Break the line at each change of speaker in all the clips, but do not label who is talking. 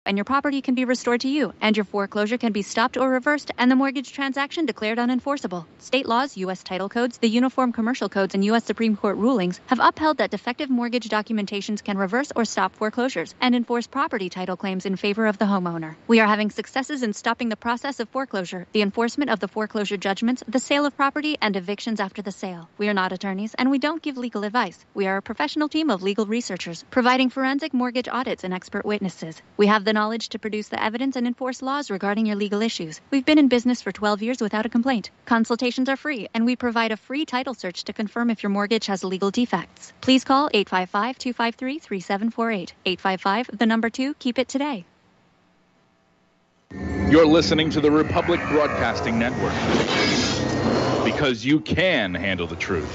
and your property can be restored to you, and your foreclosure can be stopped or reversed, and the mortgage transaction declared unenforceable. State laws, U.S. title codes, the Uniform Commercial Codes, and U.S. Supreme Court rulings have upheld that defective mortgage documentations can reverse or stop foreclosures and enforce property title claims in favor of the homeowner. We are having successes in stopping the process of foreclosure, the enforcement of the foreclosure judgments, the sale of property, and evictions after the sale. We are not attorneys, and we don't give legal advice. We are a professional team of legal researchers, providing forensic mortgage audits and expert witnesses. We have the knowledge to produce the evidence and enforce laws regarding your legal issues. We've been in business for 12 years without a complaint. Consultations are free, and we provide a free title search to confirm if your mortgage has legal defects. Please call 855-253-3748. 855, the number 2, keep it today.
You're listening to the Republic Broadcasting Network, because you can handle the truth.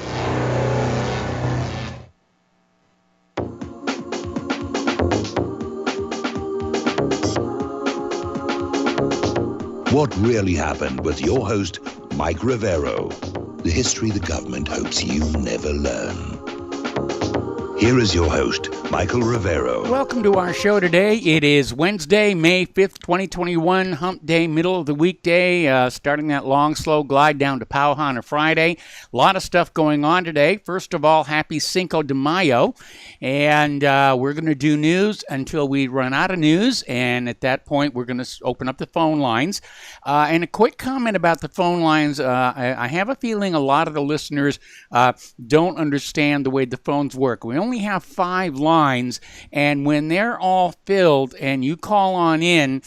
What Really Happened with your host, Mike Rivero. The history the government hopes you never learn. Here is your host, Michael Rivero.
Welcome to our show today. It is Wednesday, May 5th, 2021, hump day, middle of the weekday, starting that long, slow glide down to Powhatan on a Friday. A lot of stuff going on today. First of all, happy Cinco de Mayo. And we're going to do news until we run out of news. And at that point, we're going to open up the phone lines. And a quick comment about the phone lines. I have a feeling a lot of the listeners don't understand the way the phones work. We only have 5 lines, and when they're all filled and you call on in,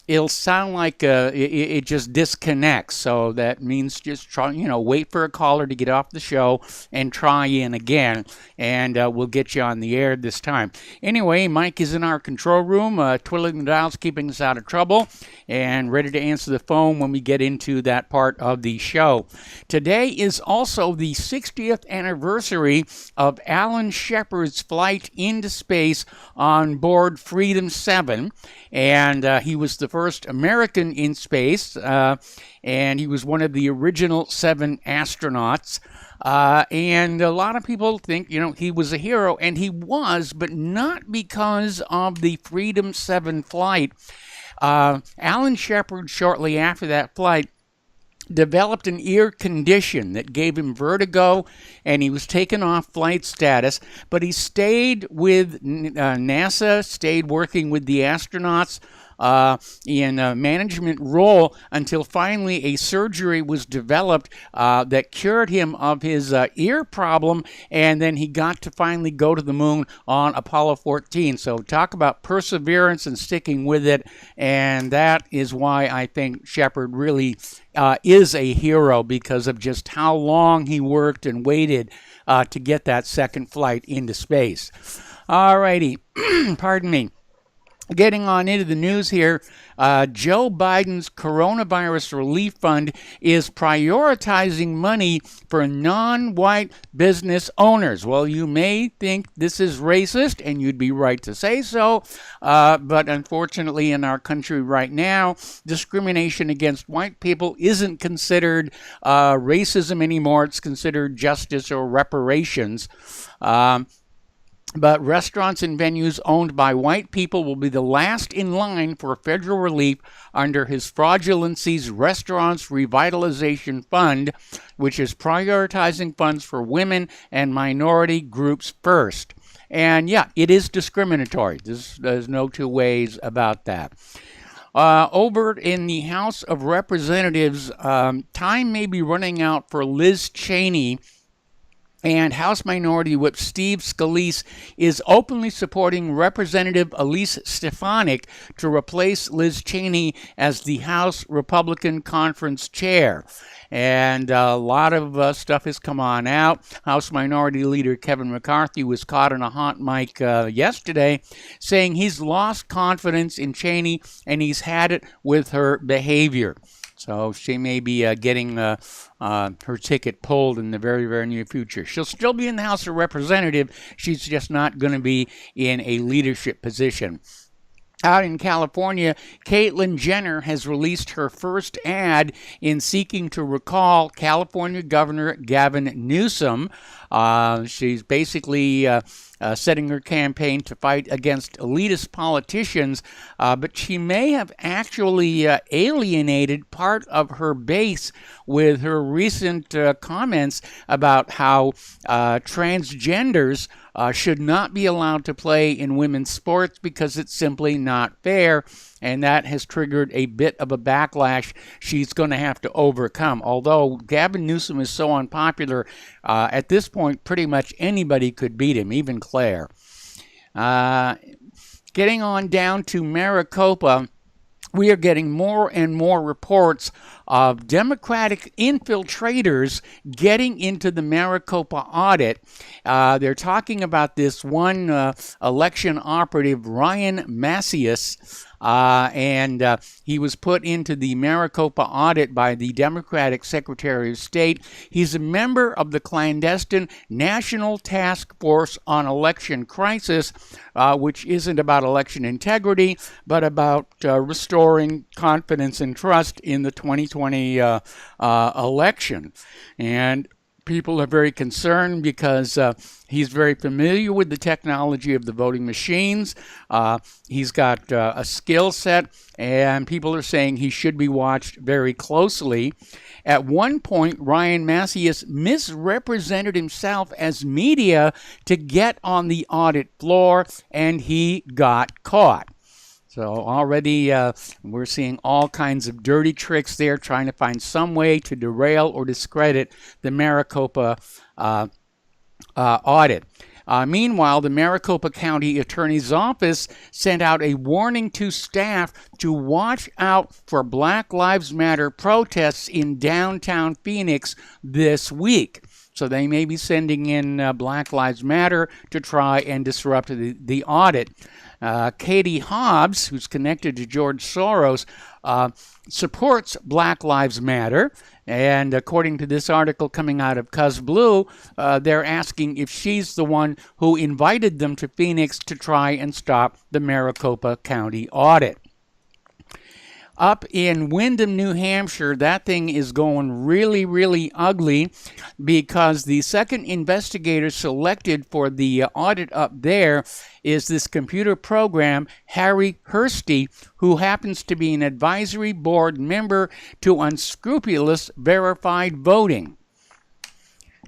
it'll sound like it just disconnects. So that means just try, wait for a caller to get off the show and try in again, and we'll get you on the air this time. Anyway, Mike is in our control room, twiddling the dials, keeping us out of trouble, and ready to answer the phone when we get into that part of the show. Today is also the 60th anniversary of Alan Shepard's flight into space on board Freedom 7, and he was the first American in space, and he was one of the original 7 astronauts. And a lot of people think, he was a hero, and he was, but not because of the Freedom 7 flight. Alan Shepard, shortly after that flight, developed an ear condition that gave him vertigo, and he was taken off flight status, but he stayed with NASA, stayed working with the astronauts in a management role until finally a surgery was developed that cured him of his ear problem, and then he got to finally go to the moon on Apollo 14. So talk about perseverance and sticking with it, and that is why I think Shepard really is a hero, because of just how long he worked and waited to get that second flight into space. All righty, pardon me. Getting on into the news here, Joe Biden's coronavirus relief fund is prioritizing money for non-white business owners. Well, you may think this is racist, and you'd be right to say so, but unfortunately in our country right now, discrimination against white people isn't considered racism anymore. It's considered justice or reparations. But restaurants and venues owned by white people will be the last in line for federal relief under his Fraudulency's Restaurants Revitalization Fund, which is prioritizing funds for women and minority groups first. And yeah, it is discriminatory. There's no two ways about that. Over in the House of Representatives, time may be running out for Liz Cheney, and House Minority Whip Steve Scalise is openly supporting Representative Elise Stefanik to replace Liz Cheney as the House Republican Conference Chair. And a lot of stuff has come on out. House Minority Leader Kevin McCarthy was caught on a hot mic yesterday saying he's lost confidence in Cheney and he's had it with her behavior. So she may be getting her ticket pulled in the very, very near future. She'll still be in the House of Representatives. She's just not going to be in a leadership position. Out in California, Caitlyn Jenner has released her first ad in seeking to recall California Governor Gavin Newsom. She's basically setting her campaign to fight against elitist politicians, but she may have actually alienated part of her base with her recent comments about how transgenders should not be allowed to play in women's sports because it's simply not fair, and that has triggered a bit of a backlash she's going to have to overcome. Although Gavin Newsom is so unpopular, at this point pretty much anybody could beat him, even Claire. Getting on down to Maricopa, we are getting more and more reports of Democratic infiltrators getting into the Maricopa audit. They're talking about this one election operative, Ryan Macias, and he was put into the Maricopa audit by the Democratic Secretary of State. He's a member of the clandestine National Task Force on Election Crisis, which isn't about election integrity, but about restoring confidence and trust in the 2020 election. And people are very concerned because he's very familiar with the technology of the voting machines. He's got a skill set, and people are saying he should be watched very closely. At one point, Ryan Macias misrepresented himself as media to get on the audit floor, and he got caught. So already we're seeing all kinds of dirty tricks there, trying to find some way to derail or discredit the Maricopa audit. Meanwhile, the Maricopa County Attorney's Office sent out a warning to staff to watch out for Black Lives Matter protests in downtown Phoenix this week. So they may be sending in Black Lives Matter to try and disrupt the audit. Katie Hobbs, who's connected to George Soros, supports Black Lives Matter. And according to this article coming out of Cuz Blue, they're asking if she's the one who invited them to Phoenix to try and stop the Maricopa County audit. Up in Windham, New Hampshire, that thing is going really, really ugly because the second investigator selected for the audit up there is this computer program, Harry Hursty, who happens to be an advisory board member to Unscrupulous Verified Voting.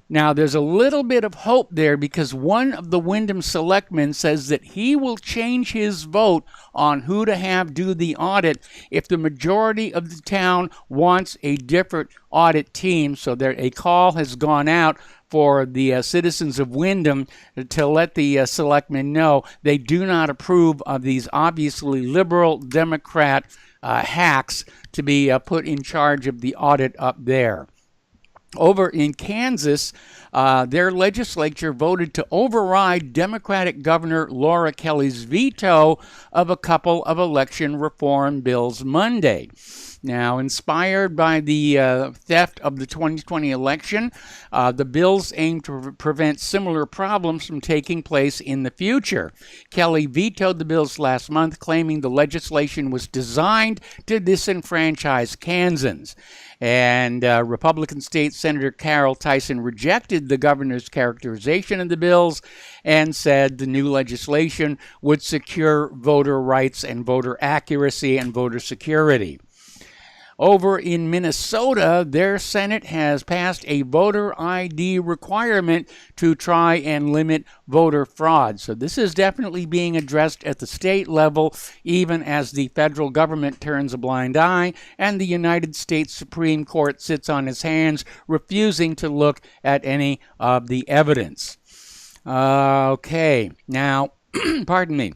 Now, there's a little bit of hope there because one of the Windham selectmen says that he will change his vote on who to have do the audit if the majority of the town wants a different audit team. So a call has gone out for the citizens of Windham to let the selectmen know they do not approve of these obviously liberal Democrat hacks to be put in charge of the audit up there. Over in Kansas, their legislature voted to override Democratic Governor Laura Kelly's veto of a couple of election reform bills Monday. Now, inspired by the theft of the 2020 election, the bills aim to prevent similar problems from taking place in the future. Kelly vetoed the bills last month, claiming the legislation was designed to disenfranchise Kansans. And Republican State Senator Carol Tyson rejected the governor's characterization of the bills and said the new legislation would secure voter rights and voter accuracy and voter security. Over in Minnesota, their Senate has passed a voter ID requirement to try and limit voter fraud. So this is definitely being addressed at the state level, even as the federal government turns a blind eye and the United States Supreme Court sits on its hands, refusing to look at any of the evidence. Okay, now, pardon me.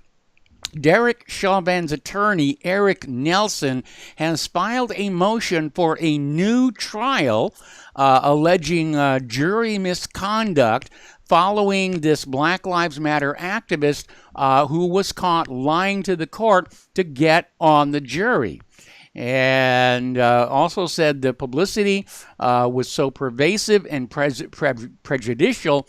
Derek Chauvin's attorney, Eric Nelson, has filed a motion for a new trial alleging jury misconduct following this Black Lives Matter activist who was caught lying to the court to get on the jury. And also said the publicity was so pervasive and prejudicial,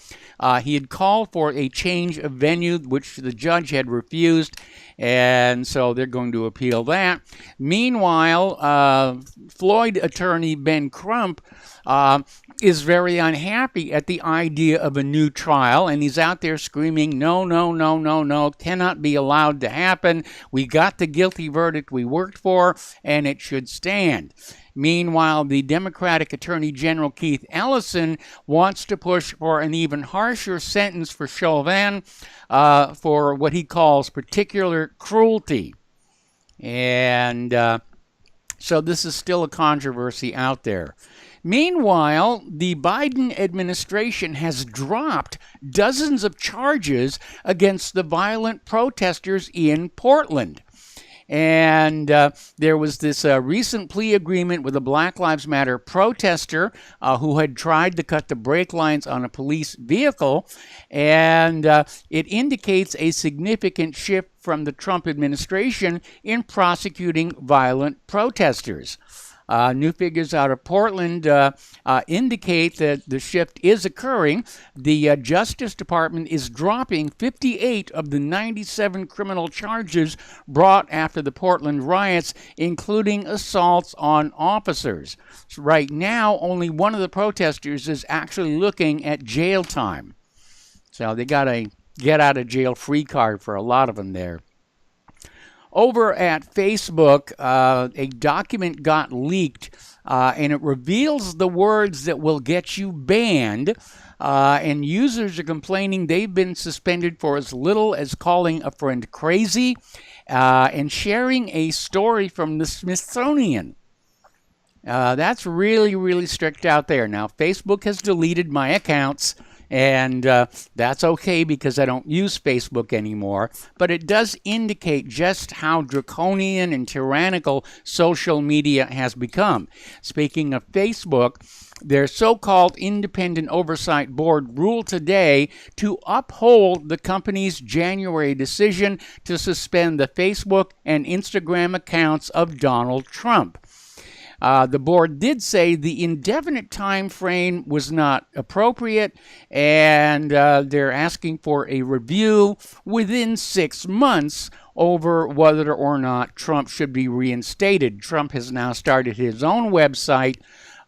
he had called for a change of venue, which the judge had refused, and so they're going to appeal that. Meanwhile, Floyd attorney Ben Crump is very unhappy at the idea of a new trial, and he's out there screaming, no, no, no, no, no, cannot be allowed to happen. We got the guilty verdict we worked for, and it should stand. Meanwhile, the Democratic Attorney General Keith Ellison wants to push for an even harsher sentence for Chauvin for what he calls particular cruelty. And so this is still a controversy out there. Meanwhile, the Biden administration has dropped dozens of charges against the violent protesters in Portland. And there was this recent plea agreement with a Black Lives Matter protester who had tried to cut the brake lines on a police vehicle, and it indicates a significant shift from the Trump administration in prosecuting violent protesters. New figures out of Portland indicate that the shift is occurring. The Justice Department is dropping 58 of the 97 criminal charges brought after the Portland riots, including assaults on officers. So right now, only one of the protesters is actually looking at jail time. So they got a get-out-of-jail-free card for a lot of them there. Over at Facebook, a document got leaked, and it reveals the words that will get you banned, and users are complaining they've been suspended for as little as calling a friend crazy and sharing a story from the Smithsonian. That's really, really strict out there. Now, Facebook has deleted my accounts, and that's okay because I don't use Facebook anymore. But it does indicate just how draconian and tyrannical social media has become. Speaking of Facebook, their so-called independent oversight board ruled today to uphold the company's January decision to suspend the Facebook and Instagram accounts of Donald Trump. The board did say the indefinite time frame was not appropriate, and they're asking for a review within 6 months over whether or not Trump should be reinstated. Trump has now started his own website,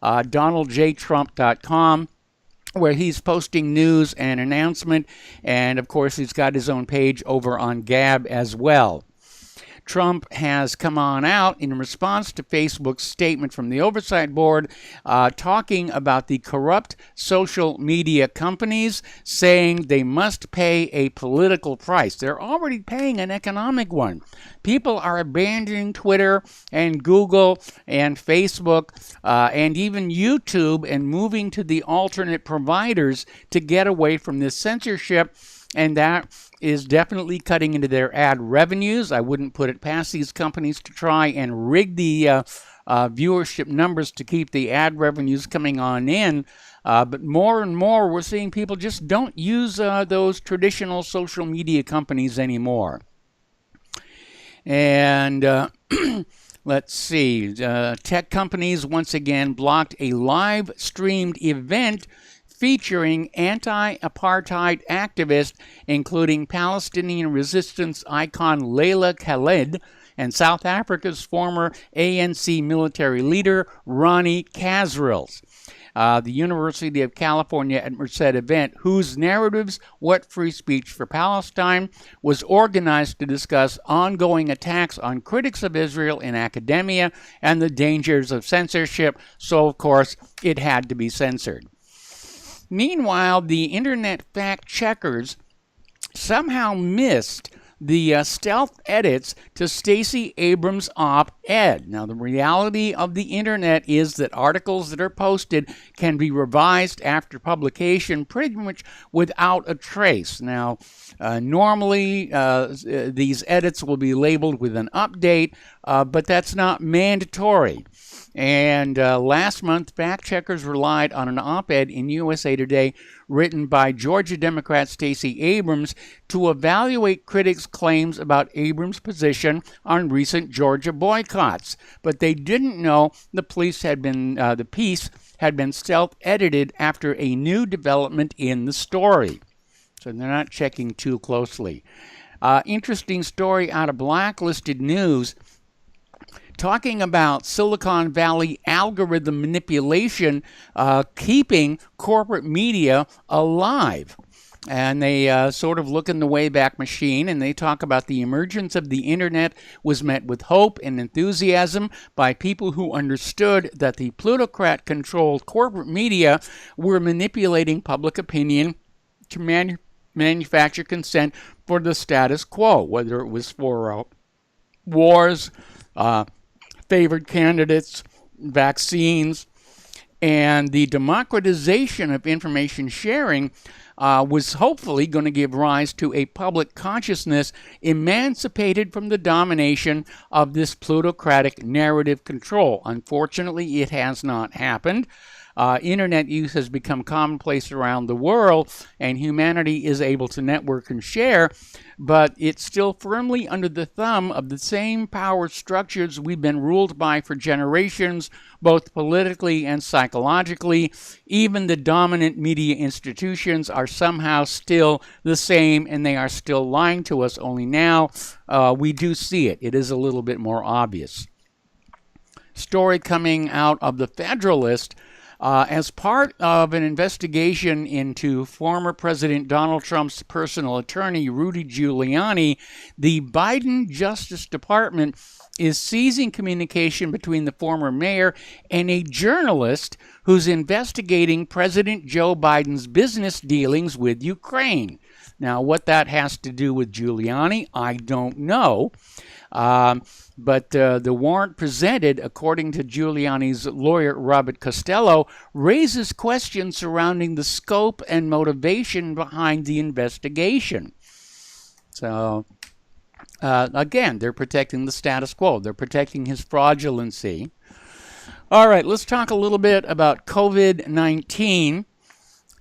donaldjtrump.com, where he's posting news and announcement, and of course he's got his own page over on Gab as well. Trump has come on out in response to Facebook's statement from the Oversight Board talking about the corrupt social media companies, saying they must pay a political price. They're already paying an economic one. People are abandoning Twitter and Google and Facebook and even YouTube and moving to the alternate providers to get away from this censorship, and that is definitely cutting into their ad revenues. I wouldn't put it past these companies to try and rig the viewership numbers to keep the ad revenues coming on in. But more and more, we're seeing people just don't use those traditional social media companies anymore. And let's see. Tech companies once again blocked a live-streamed event featuring anti-apartheid activists, including Palestinian resistance icon Leila Khaled and South Africa's former ANC military leader Ronnie Kasrils. The University of California at Merced event, whose narratives, What Free Speech for Palestine, was organized to discuss ongoing attacks on critics of Israel in academia and the dangers of censorship, so of course it had to be censored. Meanwhile, the internet fact-checkers somehow missed the stealth edits to Stacey Abrams' op-ed. Now, the reality of the internet is that articles that are posted can be revised after publication pretty much without a trace. Now, normally, these edits will be labeled with an update, but that's not mandatory. And last month, fact-checkers relied on an op-ed in USA Today written by Georgia Democrat Stacey Abrams to evaluate critics' claims about Abrams' position on recent Georgia boycotts. But they didn't know the piece had been stealth-edited after a new development in the story. So they're not checking too closely. Interesting story out of Blacklisted News. talking about Silicon Valley algorithm manipulation keeping corporate media alive. And they sort of look in the Wayback Machine, and they talk about the emergence of the internet was met with hope and enthusiasm by people who understood that the plutocrat-controlled corporate media were manipulating public opinion to manufacture consent for the status quo, whether it was for wars, favored candidates, vaccines, and the democratization of information sharing was hopefully going to give rise to a public consciousness emancipated from the domination of this plutocratic narrative control. Unfortunately, it has not happened. Internet use has become commonplace around the world, and humanity is able to network and share, but it's still firmly under the thumb of the same power structures we've been ruled by for generations, both politically and psychologically. Even the dominant media institutions are somehow still the same, and they are still lying to us, only now we do see it. It is a little bit more obvious. Story coming out of the Federalist. As part of an investigation into former President Donald Trump's personal attorney, Rudy Giuliani, the Biden Justice Department is seizing communication between the former mayor and a journalist who's investigating President Joe Biden's business dealings with Ukraine. Now, what that has to do with Giuliani, I don't know. But the warrant presented, according to Giuliani's lawyer, Robert Costello, raises questions surrounding the scope and motivation behind the investigation. So, again, they're protecting the status quo. They're protecting his fraudulency. All right, let's talk a little bit about COVID-19.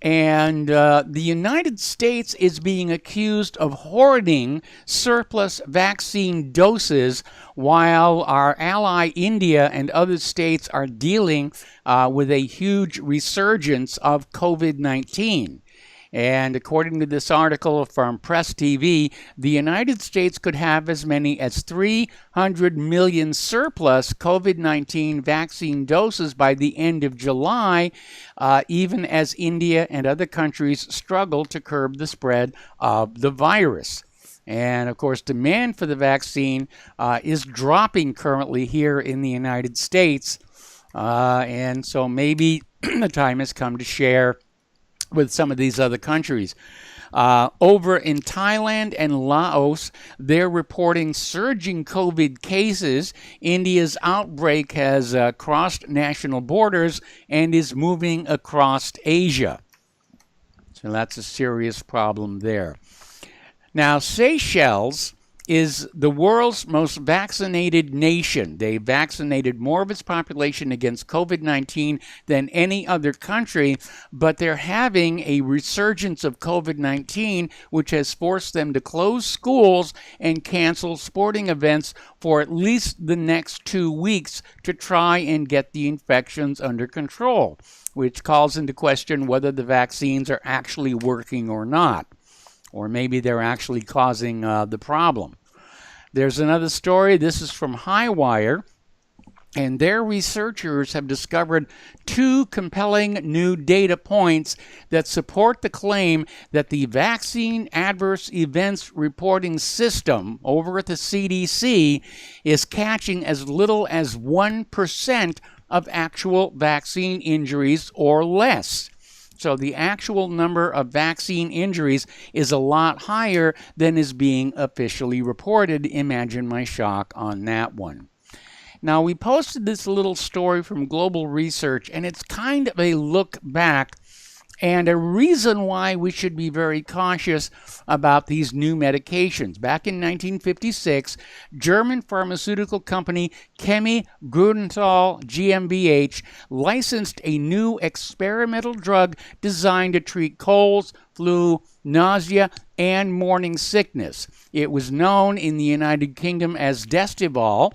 And the United States is being accused of hoarding surplus vaccine doses while our ally India and other states are dealing with a huge resurgence of COVID-19. And according to this article from Press TV, the United States could have as many as 300 million surplus COVID-19 vaccine doses by the end of July, even as India and other countries struggle to curb the spread of the virus. And, of course, demand for the vaccine is dropping currently here in the United States. And so maybe the time has come to share with some of these other countries. Over in Thailand and Laos, they're reporting surging COVID cases. India's outbreak has crossed national borders and is moving across Asia. So that's a serious problem there. Now, Seychelles is the world's most vaccinated nation. They vaccinated more of its population against COVID-19 than any other country, but they're having a resurgence of COVID-19, which has forced them to close schools and cancel sporting events for at least the next 2 weeks to try and get the infections under control, which calls into question whether the vaccines are actually working or not, or maybe they're actually causing the problem. There's another story. This is from Highwire, and their researchers have discovered 2 compelling new data points that support the claim that the Vaccine Adverse Events Reporting System over at the CDC is catching as little as 1% of actual vaccine injuries or less. So the actual number of vaccine injuries is a lot higher than is being officially reported. Imagine my shock on that one. Now, we posted this little story from Global Research, and it's kind of a look back and a reason why we should be very cautious about these new medications. Back in 1956, German pharmaceutical company Chemie Grünenthal GmbH licensed a new experimental drug designed to treat colds, flu, nausea, and morning sickness. It was known in the United Kingdom as Destival.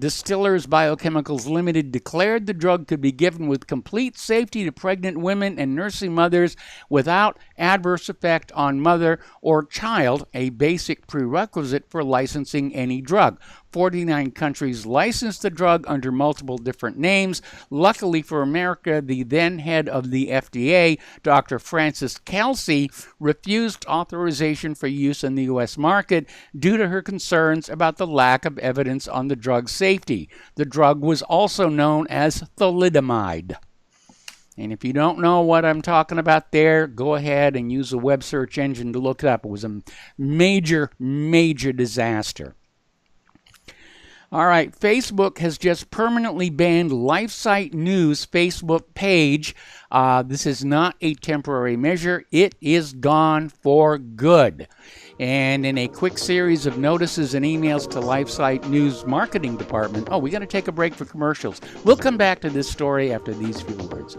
Distillers Biochemicals Limited declared the drug could be given with complete safety to pregnant women and nursing mothers without adverse effect on mother or child, a basic prerequisite for licensing any drug. 49 countries licensed the drug under multiple different names. Luckily for America, the then head of the FDA, Dr. Frances Kelsey, refused authorization for use in the U.S. market due to her concerns about the lack of evidence on the drug's safety. The drug was also known as thalidomide. And if you don't know what I'm talking about there, go ahead and use a web search engine to look it up. It was a major, major disaster. All right, Facebook has just permanently banned LifeSite News' Facebook page. This is not a temporary measure. It is gone for good. And in a quick series of notices and emails to LifeSite News marketing department, we got to take a break for commercials. We'll come back to this story after these few words.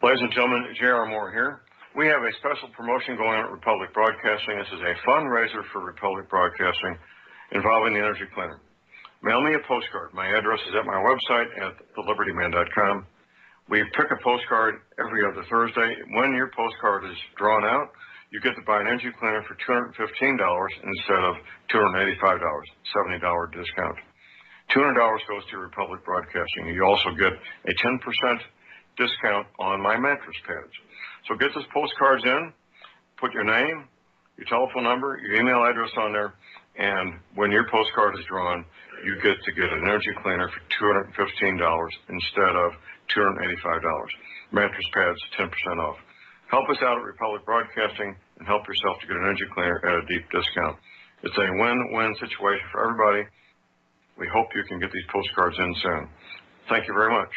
Ladies and gentlemen, J.R. Moore here. We have a special promotion going on at Republic Broadcasting. This is a fundraiser for Republic Broadcasting involving the Energy Cleaner. Mail me a postcard. My address is at my website at thelibertyman.com. We pick a postcard every other Thursday. When your postcard is drawn out, you get to buy an Energy Cleaner for $215 instead of $285, $70 discount. $200 goes to Republic Broadcasting. You also get a 10% discount on my mattress pads. So get those postcards in, put your name, your telephone number, your email address on there, and when your postcard is drawn, you get an Energy Cleaner for $215 instead of $285. Mattress pads, 10% off. Help us out at Republic Broadcasting and help yourself to get an Energy Cleaner at a deep discount. It's a win-win situation for everybody. We hope you can get these postcards in soon. Thank you very much.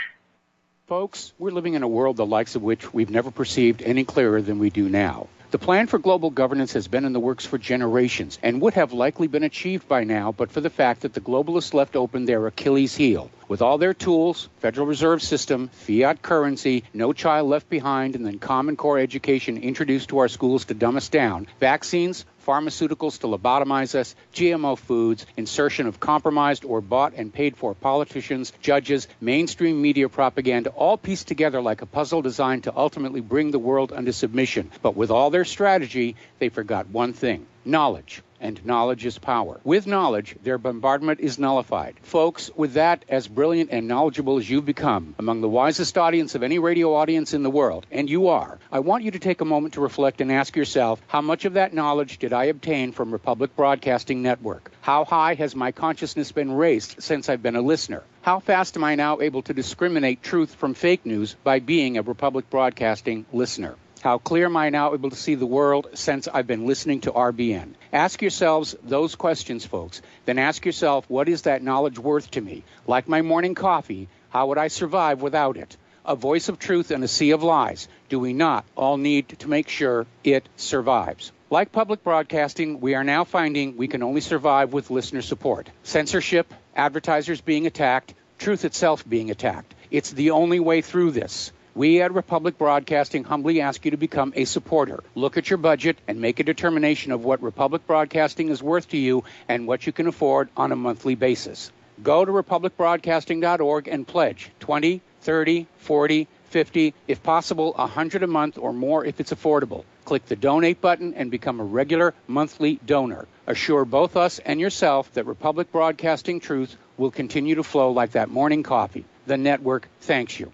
Folks, we're living in a world the likes of which we've never perceived any clearer than we do now. The plan for global governance has been in the works for generations and would have likely been achieved by now but for the fact that the globalists left open their Achilles heel. With all their tools, Federal Reserve System, fiat currency, no child left behind, and then Common Core education introduced to our schools to dumb us down, vaccines, pharmaceuticals to lobotomize us, GMO foods, insertion of compromised or bought and paid for politicians, judges, mainstream media propaganda, all pieced together like a puzzle designed to ultimately bring the world under submission. But with all their strategy, they forgot one thing: knowledge. And knowledge is power. With knowledge, their bombardment is nullified. Folks, with that, as brilliant and knowledgeable as you've become, among the wisest audience of any radio audience in the world, and you are, I want you to take a moment to reflect and ask yourself, how much of that knowledge did I obtain from Republic Broadcasting Network? How high has my consciousness been raised since I've been a listener? How fast am I now able to discriminate truth from fake news by being a Republic Broadcasting listener? How clear am I now able to see the world since I've been listening to RBN? Ask yourselves those questions, folks. Then ask yourself, what is that knowledge worth to me? Like my morning coffee, how would I survive without it? A voice of truth in a sea of lies. Do we not all need to make sure it survives? Like public broadcasting, we are now finding we can only survive with listener support. Censorship, advertisers being attacked, truth itself being attacked. It's the only way through this. We at Republic Broadcasting humbly ask you to become a supporter. Look at your budget and make a determination of what Republic Broadcasting is worth to you and what you can afford on a monthly basis. Go to republicbroadcasting.org and pledge $20, $30, $40, $50, if possible, $100 a month or more if it's affordable. Click the donate button and become a regular monthly donor. Assure both us and yourself that Republic Broadcasting truth will continue to flow like that morning coffee. The network thanks you.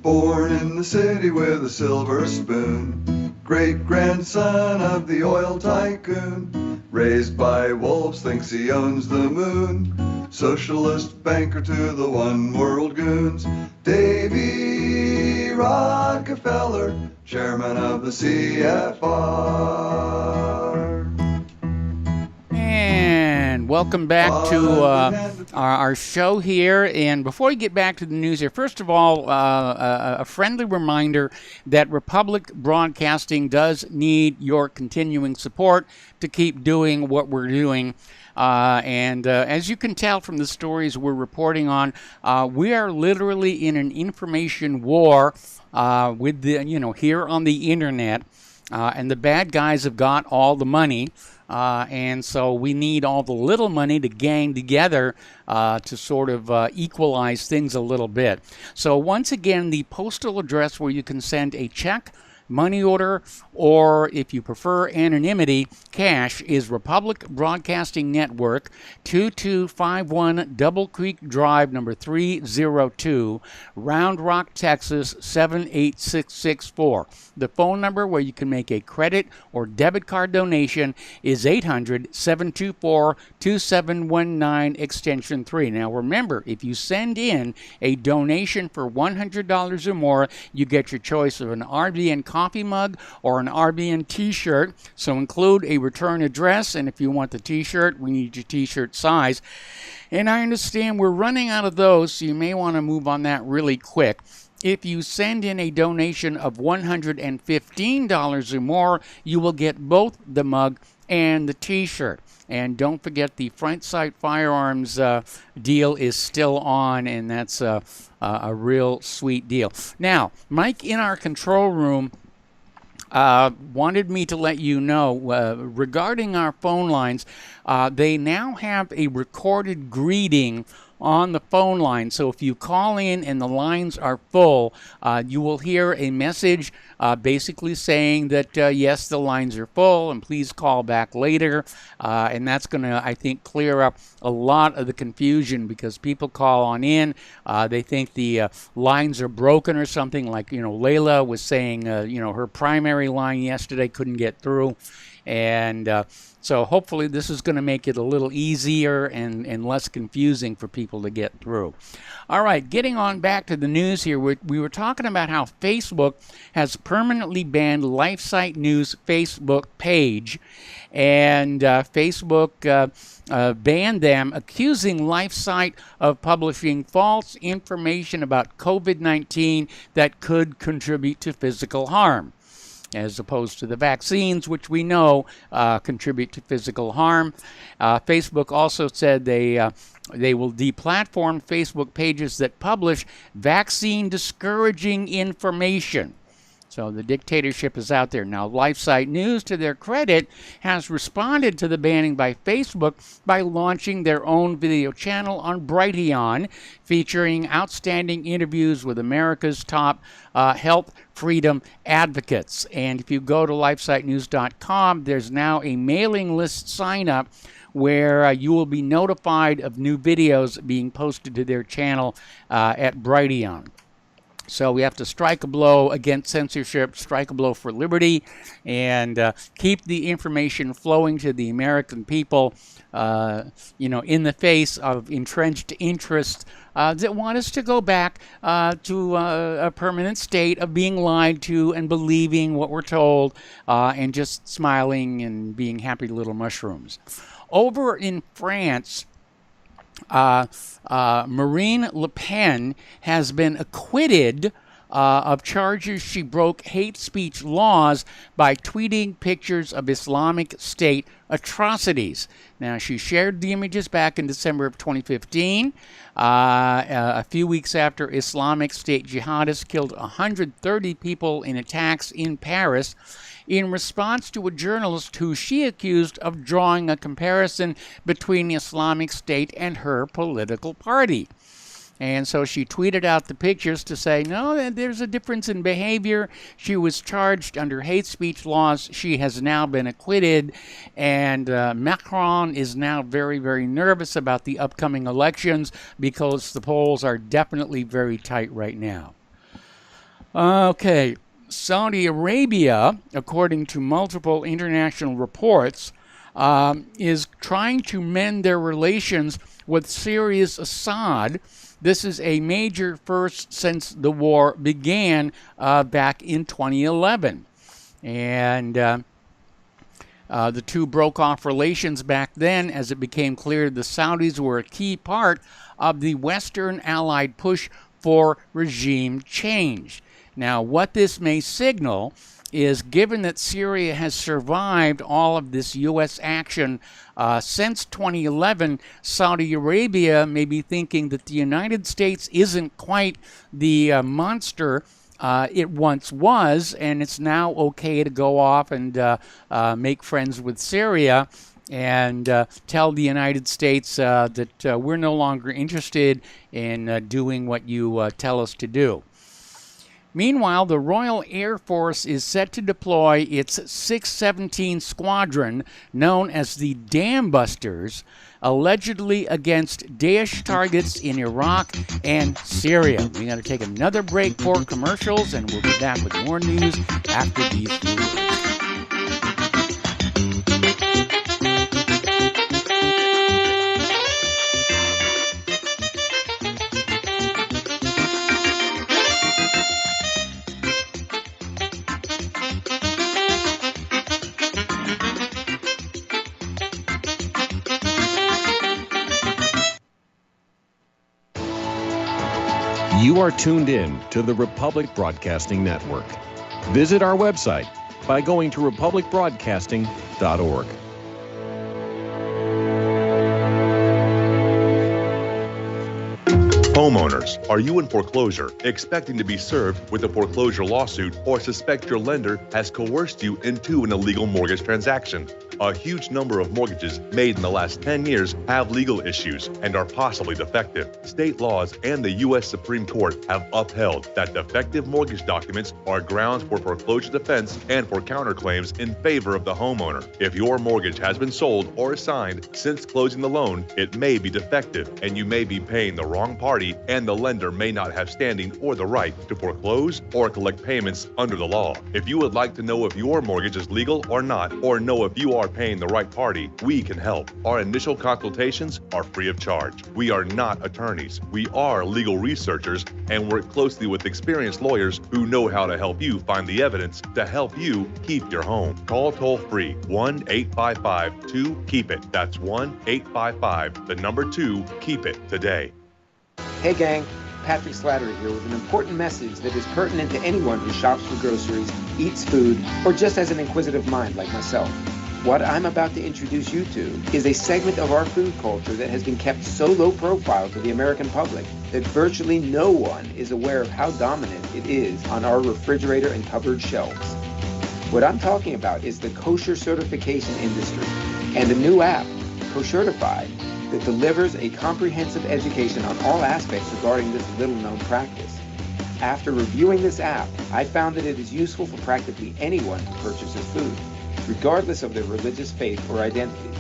Born in the city with a silver spoon, great-grandson of the oil tycoon, raised by wolves, thinks he owns the moon, socialist banker to the one-world goons, Davy Rockefeller, chairman of the CFR.
And welcome back to our show here. And before we get back to the news here, first of all, a friendly reminder that Republic Broadcasting does need your continuing support to keep doing what we're doing. And as you can tell from the stories we're reporting on, we are literally in an information war with the, here on the internet. And the bad guys have got all the money. And so we need all the little money to gang together to sort of equalize things a little bit. So once again, the postal address where you can send a check, money order, or if you prefer anonymity, cash, is Republic Broadcasting Network, 2251 Double Creek Drive, number 302, Round Rock, Texas, 78664. The phone number where you can make a credit or debit card donation is 800-724-2719, extension 3. Now remember, if you send in a donation for $100 or more, you get your choice of an RBN coffee mug or an RBN t-shirt. So include a return address, and if you want the t-shirt, we need your t-shirt size. And I understand we're running out of those, so you may want to move on that really quick. If you send in a donation of $115 or more, you will get both the mug and the t-shirt. And don't forget, the Front Sight Firearms deal is still on, and that's a real sweet deal. Now, Mike in our control room wanted me to let you know regarding our phone lines, they now have a recorded greeting on the phone line. So if you call in and the lines are full, you will hear a message basically saying that, yes, the lines are full and please call back later. And that's going to, I think, clear up a lot of the confusion because people call on in. They think the lines are broken or something, like, Layla was saying, her primary line yesterday couldn't get through. And so hopefully this is going to make it a little easier and less confusing for people to get through. All right, getting on back to the news here, we were talking about how Facebook has permanently banned LifeSite News Facebook page. And Facebook banned them, accusing LifeSite of publishing false information about COVID-19 that could contribute to physical harm, as opposed to the vaccines, which we know contribute to physical harm. Facebook also said they will deplatform Facebook pages that publish vaccine discouraging information. So the dictatorship is out there. Now, LifeSite News, to their credit, has responded to the banning by Facebook by launching their own video channel on Brighteon, featuring outstanding interviews with America's top health freedom advocates. And if you go to lifesitenews.com, there's now a mailing list sign up where you will be notified of new videos being posted to their channel at Brighteon. So we have to strike a blow against censorship, strike a blow for liberty, and keep the information flowing to the American people, in the face of entrenched interests that want us to go back to a permanent state of being lied to and believing what we're told and just smiling and being happy little mushrooms. Over in France, Marine Le Pen has been acquitted of charges she broke hate speech laws by tweeting pictures of Islamic State atrocities. Now, she shared the images back in December of 2015, a few weeks after Islamic State jihadists killed 130 people in attacks in Paris, in response to a journalist who she accused of drawing a comparison between Islamic State and her political party. And so she tweeted out the pictures to say, no, there's a difference in behavior. She was charged under hate speech laws. She has now been acquitted. And Macron is now very, very nervous about the upcoming elections because the polls are definitely very tight right now. Okay. Saudi Arabia, according to multiple international reports, is trying to mend their relations with Syria's Assad. This is a major first since the war began back in 2011. And The two broke off relations back then as it became clear the Saudis were a key part of the Western Allied push for regime change. Now, what this may signal is, given that Syria has survived all of this U.S. action since 2011, Saudi Arabia may be thinking that the United States isn't quite the monster it once was, and it's now okay to go off and make friends with Syria and tell the United States that we're no longer interested in doing what you tell us to do. Meanwhile, the Royal Air Force is set to deploy its 617 Squadron, known as the Dam Busters, allegedly against Daesh targets in Iraq and Syria. We got to take another break for commercials, and we'll be back with more news after these few words.
You are tuned in to the Republic Broadcasting Network. Visit our website by going to republicbroadcasting.org.
Homeowners, are you in foreclosure, expecting to be served with a foreclosure lawsuit, or suspect your lender has coerced you into an illegal mortgage transaction? A huge number of mortgages made in the last 10 years have legal issues and are possibly defective. State laws and the U.S. Supreme Court have upheld that defective mortgage documents are grounds for foreclosure defense and for counterclaims in favor of the homeowner. If your mortgage has been sold or assigned since closing the loan, it may be defective and you may be paying the wrong party, and the lender may not have standing or the right to foreclose or collect payments under the law. If you would like to know if your mortgage is legal or not, or know if you are paying the right party, we can help. Our initial consultations are free of charge. We are not attorneys. We are legal researchers and work closely with experienced lawyers who know how to help you find the evidence to help you keep your home. Call toll-free 1-855-2-KEEP-IT. That's 1-855-2-KEEP-IT today.
Hey gang, Patrick Slattery here with an important message that is pertinent to anyone who shops for groceries, eats food, or just has an inquisitive mind like myself. What I'm about to introduce you to is a segment of our food culture that has been kept so low profile to the American public that virtually no one is aware of how dominant it is on our refrigerator and cupboard shelves. What I'm talking about is the kosher certification industry and a new app, Koshertified, that delivers a comprehensive education on all aspects regarding this little-known practice. After reviewing this app, I found that it is useful for practically anyone who purchases food, regardless of their religious faith or identity.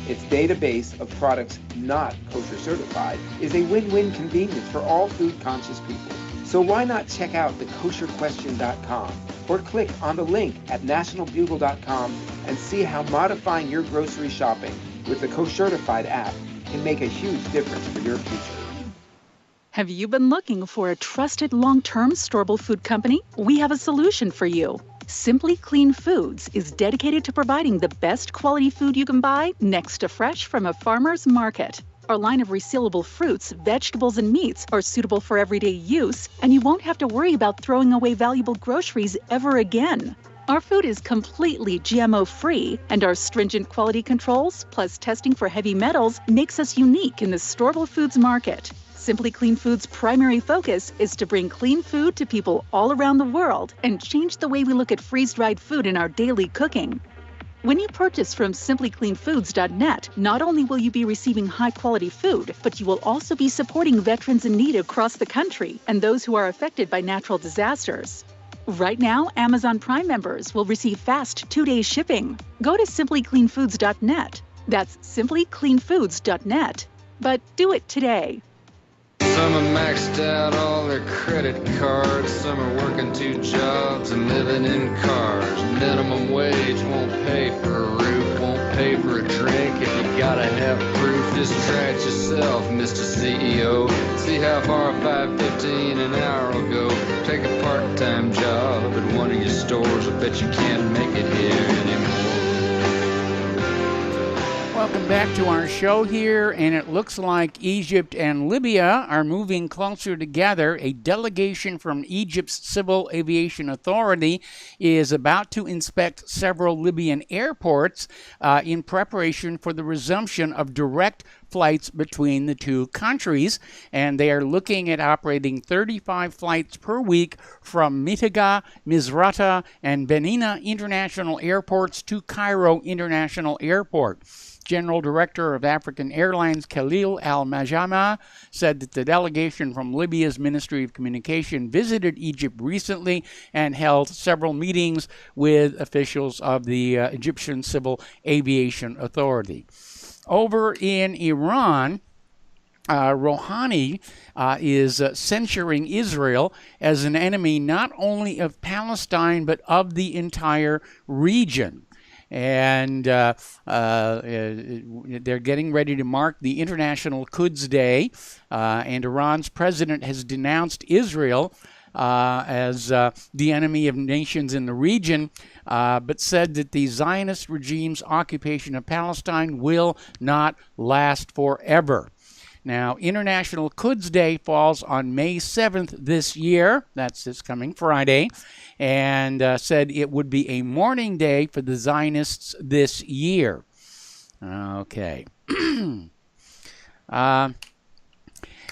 Its database of products not kosher certified is a win-win convenience for all food-conscious people. So why not check out thekosherquestion.com or click on the link at nationalbugle.com and see how modifying your grocery shopping with the Koshertified app can make a huge difference for your future.
Have you been looking for a trusted long-term storable food company? We have a solution for you. Simply Clean Foods is dedicated to providing the best quality food you can buy next to fresh from a farmer's market. Our line of resealable fruits, vegetables, and meats are suitable for everyday use, and you won't have to worry about throwing away valuable groceries ever again. Our food is completely GMO-free, and our stringent quality controls, plus testing for heavy metals, makes us unique in the storable foods market. Simply Clean Foods' primary focus is to bring clean food to people all around the world and change the way we look at freeze-dried food in our daily cooking. When you purchase from simplycleanfoods.net, not only will you be receiving high-quality food, but you will also be supporting veterans in need across the country and those who are affected by natural disasters. Right now, Amazon Prime members will receive fast 2-day shipping. Go to simplycleanfoods.net. That's simplycleanfoods.net. But do it today.
Some have maxed out all their credit cards. Some are working 2 jobs and living in cars. Minimum wage won't pay for a roof, won't pay for a drink. If you gotta have proof, just try it yourself, Mr. CEO. See how far $5.15 an hour will go. Take a part-time job at one of your stores. I bet you can't make it here anymore.
Welcome back to our show here, and it looks like Egypt and Libya are moving closer together. A delegation from Egypt's Civil Aviation Authority is about to inspect several Libyan airports in preparation for the resumption of direct flights between the two countries, and they are looking at operating 35 flights per week from Mitiga, Misrata, and Benina International Airports to Cairo International Airport. General Director of African Airlines Khalil Al-Majama said that the delegation from Libya's Ministry of Communication visited Egypt recently and held several meetings with officials of the Egyptian Civil Aviation Authority. Over in Iran, Rouhani is censuring Israel as an enemy not only of Palestine but of the entire region. And they're getting ready to mark the International Quds Day, and Iran's president has denounced Israel as the enemy of nations in the region, but said that the Zionist regime's occupation of Palestine will not last forever. Now, International Quds Day falls on May 7th this year. That's this coming Friday. And said it would be a mourning day for the Zionists this year. Okay.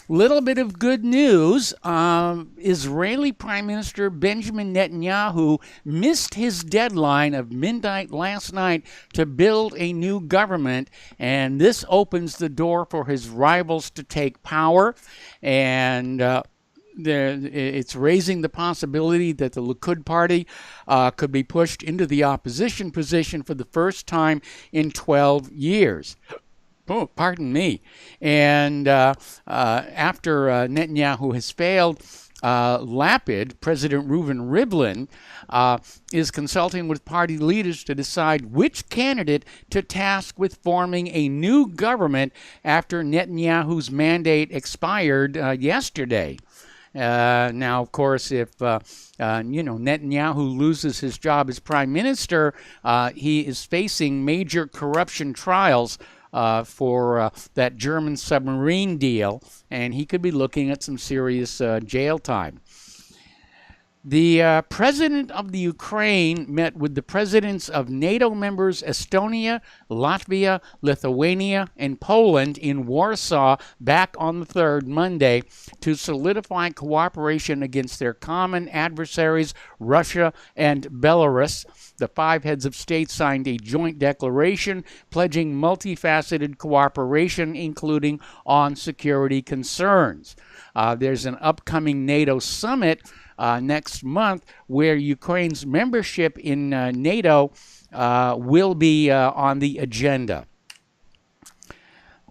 Little bit of good news. Israeli Prime Minister Benjamin Netanyahu missed his deadline of midnight last night to build a new government, and this opens the door for his rivals to take power. And it's raising the possibility that the Likud party could be pushed into the opposition position for the first time in 12 years. Oh, pardon me. And after Netanyahu has failed, Lapid, President Reuven Rivlin, is consulting with party leaders to decide which candidate to task with forming a new government after Netanyahu's mandate expired yesterday. Now, of course, if Netanyahu loses his job as prime minister, he is facing major corruption trials for that German submarine deal, and he could be looking at some serious jail time. The president of the Ukraine met with the presidents of NATO members Estonia, Latvia, Lithuania, and Poland in Warsaw back on the 3rd, Monday, to solidify cooperation against their common adversaries, Russia and Belarus. The 5 heads of state signed a joint declaration pledging multifaceted cooperation, including on security concerns. There's an upcoming NATO summit next month where Ukraine's membership in NATO will be on the agenda.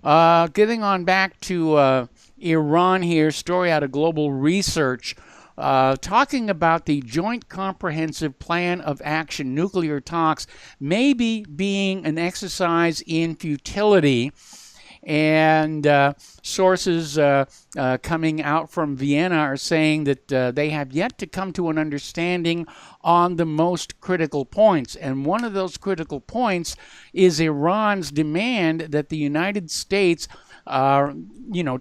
Getting on back to Iran here, story out of Global Research, talking about the Joint Comprehensive Plan of Action nuclear talks maybe being an exercise in futility. And sources coming out from Vienna are saying that they have yet to come to an understanding on the most critical points. And one of those critical points is Iran's demand that the United States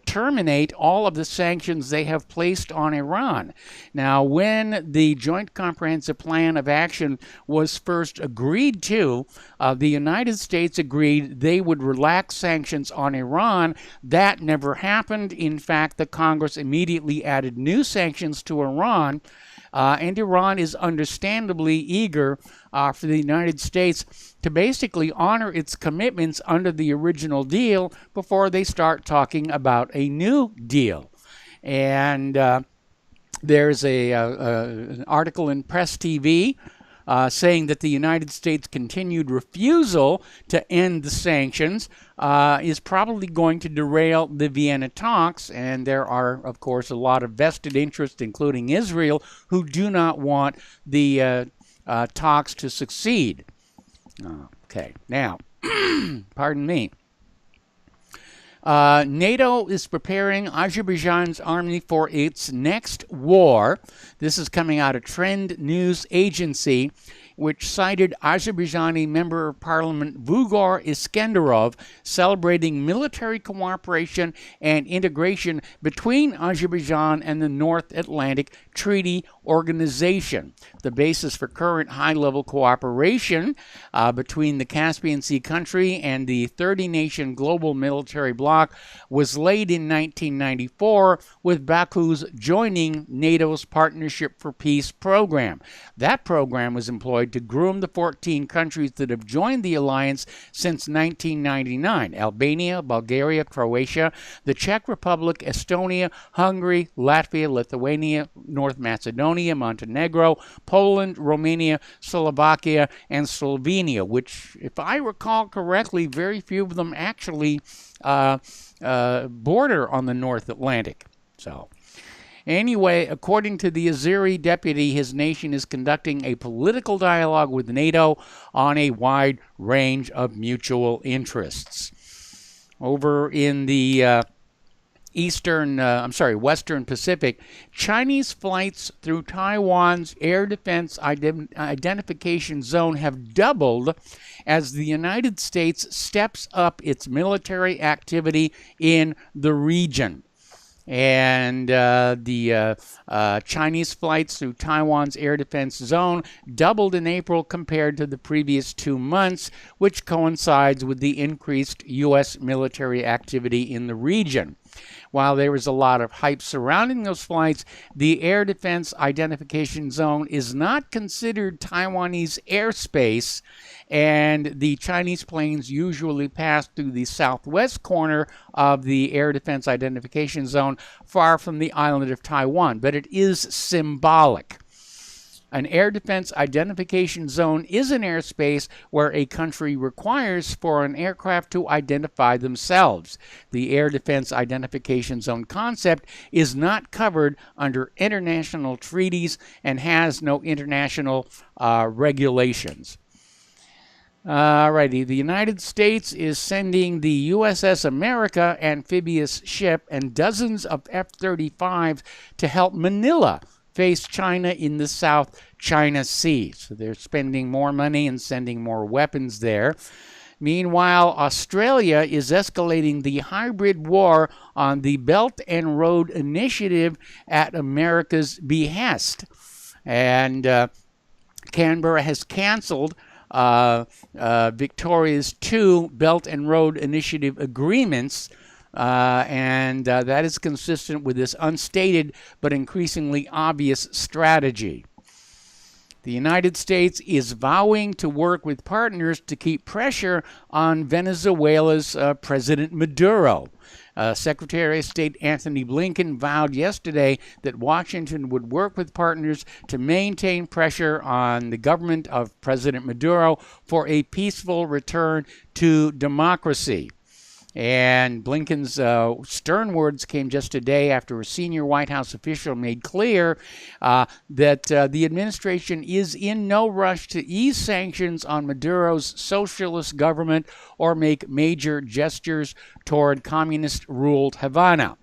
terminate all of the sanctions they have placed on Iran. Now, when the Joint Comprehensive Plan of Action was first agreed to, the United States agreed they would relax sanctions on Iran. That never happened. In fact, the Congress immediately added new sanctions to Iran. And Iran is understandably eager for the United States to basically honor its commitments under the original deal before they start talking about a new deal. And there's an article in Press TV saying that the United States' continued refusal to end the sanctions is probably going to derail the Vienna talks, and there are, of course, a lot of vested interests, including Israel, who do not want the talks to succeed. Okay, now, pardon me. NATO is preparing Azerbaijan's army for its next war. This is coming out of Trend News Agency. which cited Azerbaijani Member of Parliament Vugor Iskenderov celebrating military cooperation and integration between Azerbaijan and the North Atlantic Treaty Organization. The basis for current high-level cooperation between the Caspian Sea country and the 30-nation global military bloc was laid in 1994 with Baku's joining NATO's Partnership for Peace program. That program was employed to groom the 14 countries that have joined the alliance since 1999: Albania, Bulgaria, Croatia, the Czech Republic, Estonia, Hungary, Latvia, Lithuania, North Macedonia, Montenegro, Poland, Romania, Slovakia, and Slovenia, which, if I recall correctly, very few of them actually border on the North Atlantic. So, anyway, according to the Azeri deputy, his nation is conducting a political dialogue with NATO on a wide range of mutual interests. Over in the Western Pacific, Chinese flights through Taiwan's air defense identification zone have doubled as the United States steps up its military activity in the region. And the Chinese flights through Taiwan's air defense zone doubled in April compared to the previous 2 months, which coincides with the increased U.S. military activity in the region. While there was a lot of hype surrounding those flights, the air defense identification zone is not considered Taiwanese airspace, and the Chinese planes usually pass through the southwest corner of the air defense identification zone, far from the island of Taiwan, but it is symbolic. An air defense identification zone is an airspace where a country requires for an aircraft to identify themselves. The air defense identification zone concept is not covered under international treaties and has no international regulations. Alrighty, the United States is sending the USS America amphibious ship and dozens of F-35s to help Manila face China in the South China Sea. So they're spending more money and sending more weapons there. Meanwhile, Australia is escalating the hybrid war on the Belt and Road Initiative at America's behest. And Canberra has canceled Victoria's 2 Belt and Road Initiative agreements, and that is consistent with this unstated but increasingly obvious strategy. The United States is vowing to work with partners to keep pressure on Venezuela's President Maduro. Secretary of State Anthony Blinken vowed yesterday that Washington would work with partners to maintain pressure on the government of President Maduro for a peaceful return to democracy. And Blinken's stern words came just a day after a senior White House official made clear that the administration is in no rush to ease sanctions on Maduro's socialist government or make major gestures toward communist-ruled Havana.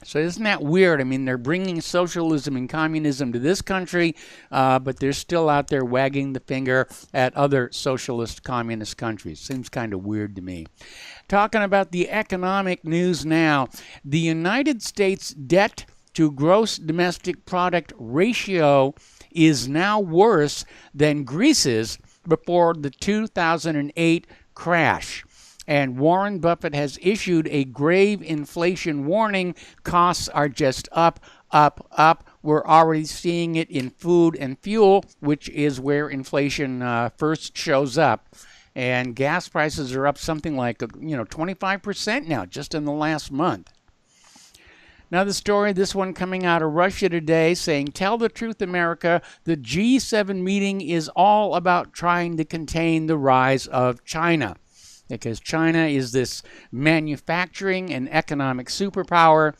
So isn't that weird? I mean, they're bringing socialism and communism to this country, but they're still out there wagging the finger at other socialist communist countries. Seems kind of weird to me. Talking about the economic news now, the United States debt to gross domestic product ratio is now worse than Greece's before the 2008 crash. And Warren Buffett has issued a grave inflation warning. Costs are just up, up, up. We're already seeing it in food and fuel, which is where inflation first shows up. And gas prices are up something like 25% now, just in the last month. Another story, this one coming out of Russia today, saying, "Tell the truth, America, the G7 meeting is all about trying to contain the rise of China." Because China is this manufacturing and economic superpower.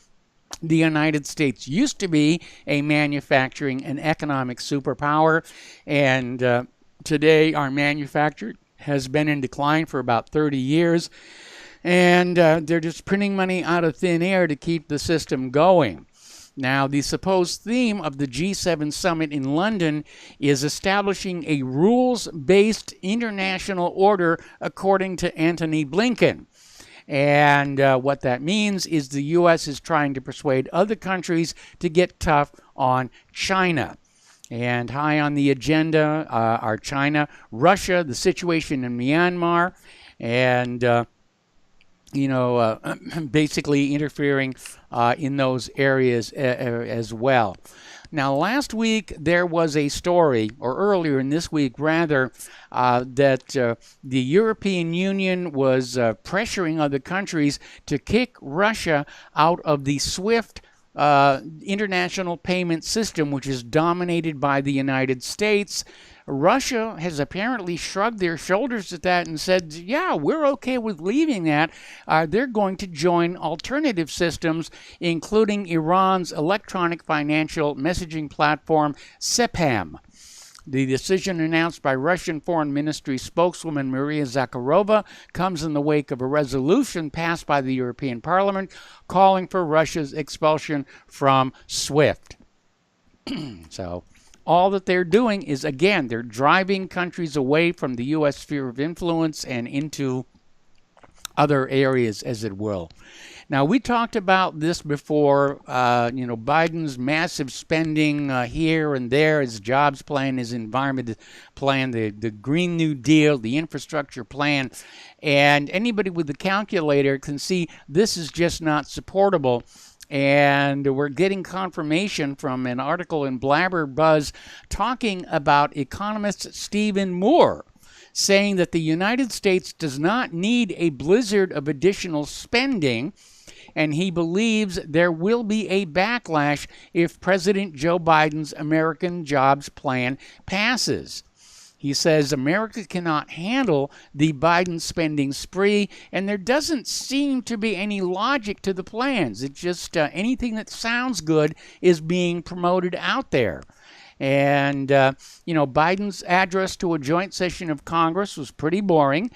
The United States used to be a manufacturing and economic superpower, and today our manufacturing has been in decline for about 30 years, and they're just printing money out of thin air to keep the system going. Now, the supposed theme of the G7 summit in London is establishing a rules-based international order, according to Antony Blinken. And what that means is the U.S. is trying to persuade other countries to get tough on China. And high on the agenda are China, Russia, the situation in Myanmar, and basically interfering in those areas as well. Now, last week there was a story, or earlier in this week rather, that the European Union was pressuring other countries to kick Russia out of the SWIFT international payment system, which is dominated by the United States. Russia has apparently shrugged their shoulders at that and said, yeah, we're okay with leaving that. They're going to join alternative systems, including Iran's electronic financial messaging platform, SEPAM. The decision announced by Russian Foreign Ministry spokeswoman Maria Zakharova comes in the wake of a resolution passed by the European Parliament calling for Russia's expulsion from SWIFT. So all that they're doing is, again, they're driving countries away from the U.S. sphere of influence and into other areas, as it will. Now, we talked about this before, Biden's massive spending here and there, his jobs plan, his environment plan, the Green New Deal, the infrastructure plan, and anybody with a calculator can see this is just not supportable. And we're getting confirmation from an article in Blabber Buzz talking about economist Stephen Moore, saying that the United States does not need a blizzard of additional spending, and he believes there will be a backlash if President Joe Biden's American Jobs Plan passes. He says America cannot handle the Biden spending spree, and there doesn't seem to be any logic to the plans. It's just anything that sounds good is being promoted out there. And, Biden's address to a joint session of Congress was pretty boring.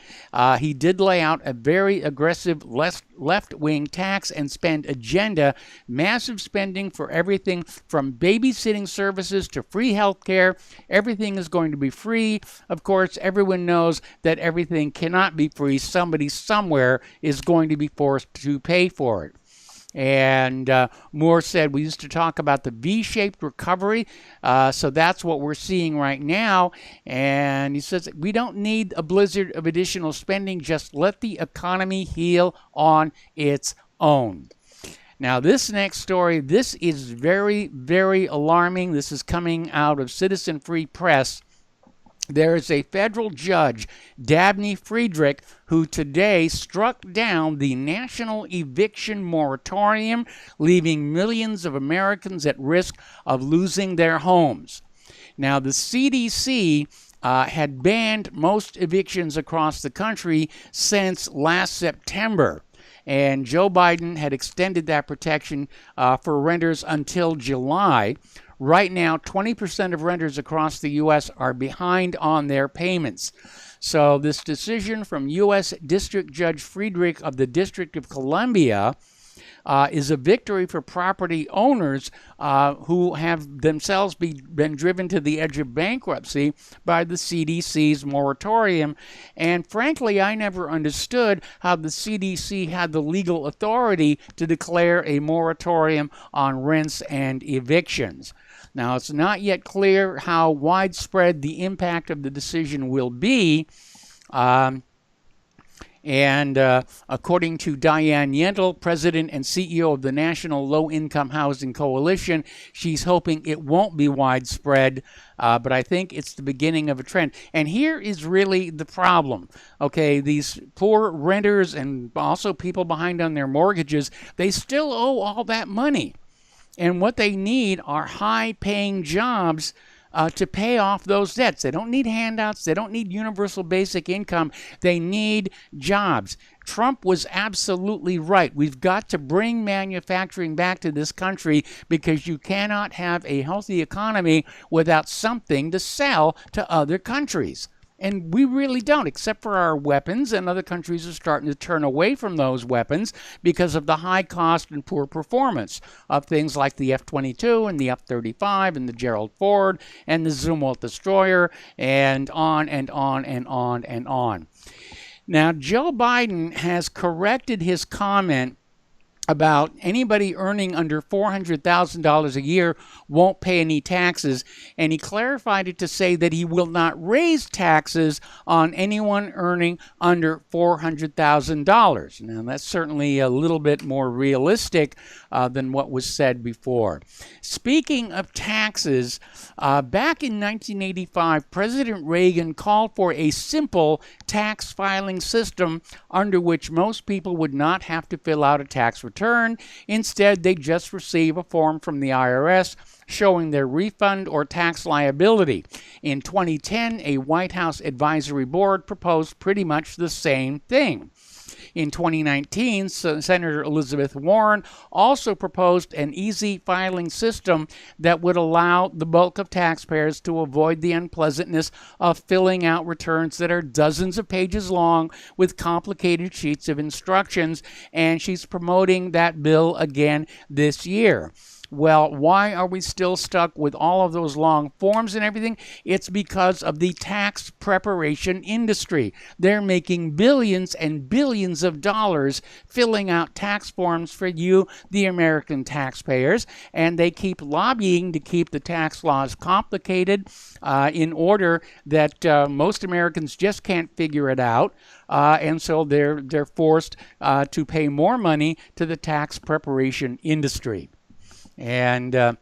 He did lay out a very aggressive left-wing tax and spend agenda, massive spending for everything from babysitting services to free health care. Everything is going to be free. Of course, everyone knows that everything cannot be free. Somebody somewhere is going to be forced to pay for it. And Moore said we used to talk about the V-shaped recovery, so that's what we're seeing right now. And he says we don't need a blizzard of additional spending, just let the economy heal on its own. Now, this next story, this is very, very alarming. This is coming out of Citizen Free Press. There is a federal judge, Dabney Friedrich, who today struck down the national eviction moratorium, leaving millions of Americans at risk of losing their homes. Now, the CDC had banned most evictions across the country since last September. And Joe Biden had extended that protection for renters until July. Right now, 20% of renters across the U.S. are behind on their payments. So this decision from U.S. District Judge Friedrich of the District of Columbia is a victory for property owners who have themselves been driven to the edge of bankruptcy by the CDC's moratorium. And frankly, I never understood how the CDC had the legal authority to declare a moratorium on rents and evictions. Now, it's not yet clear how widespread the impact of the decision will be. According to Diane Yentl, President and CEO of the National Low-Income Housing Coalition, she's hoping it won't be widespread, but I think it's the beginning of a trend. And here is really the problem. Okay, these poor renters and also people behind on their mortgages, they still owe all that money. And what they need are high-paying jobs to pay off those debts. They don't need handouts. They don't need universal basic income. They need jobs. Trump was absolutely right. We've got to bring manufacturing back to this country because you cannot have a healthy economy without something to sell to other countries. And we really don't, except for our weapons, and other countries are starting to turn away from those weapons because of the high cost and poor performance of things like the F-22 and the F-35 and the Gerald Ford and the Zumwalt destroyer, and on and on and on and on. Now, Joe Biden has corrected his comment about anybody earning under $400,000 a year won't pay any taxes, and he clarified it to say that he will not raise taxes on anyone earning under $400,000. Now, that's certainly a little bit more realistic than what was said before. Speaking of taxes, back in 1985, President Reagan called for a simple tax filing system under which most people would not have to fill out a tax return. Instead, they just receive a form from the IRS showing their refund or tax liability. In 2010, a White House advisory board proposed pretty much the same thing. In 2019, Senator Elizabeth Warren also proposed an easy filing system that would allow the bulk of taxpayers to avoid the unpleasantness of filling out returns that are dozens of pages long with complicated sheets of instructions, and she's promoting that bill again this year. Well, why are we still stuck with all of those long forms and everything? It's because of the tax preparation industry. They're making billions and billions of dollars filling out tax forms for you, the American taxpayers, and they keep lobbying to keep the tax laws complicated in order that most Americans just can't figure it out. And so they're forced to pay more money to the tax preparation industry. And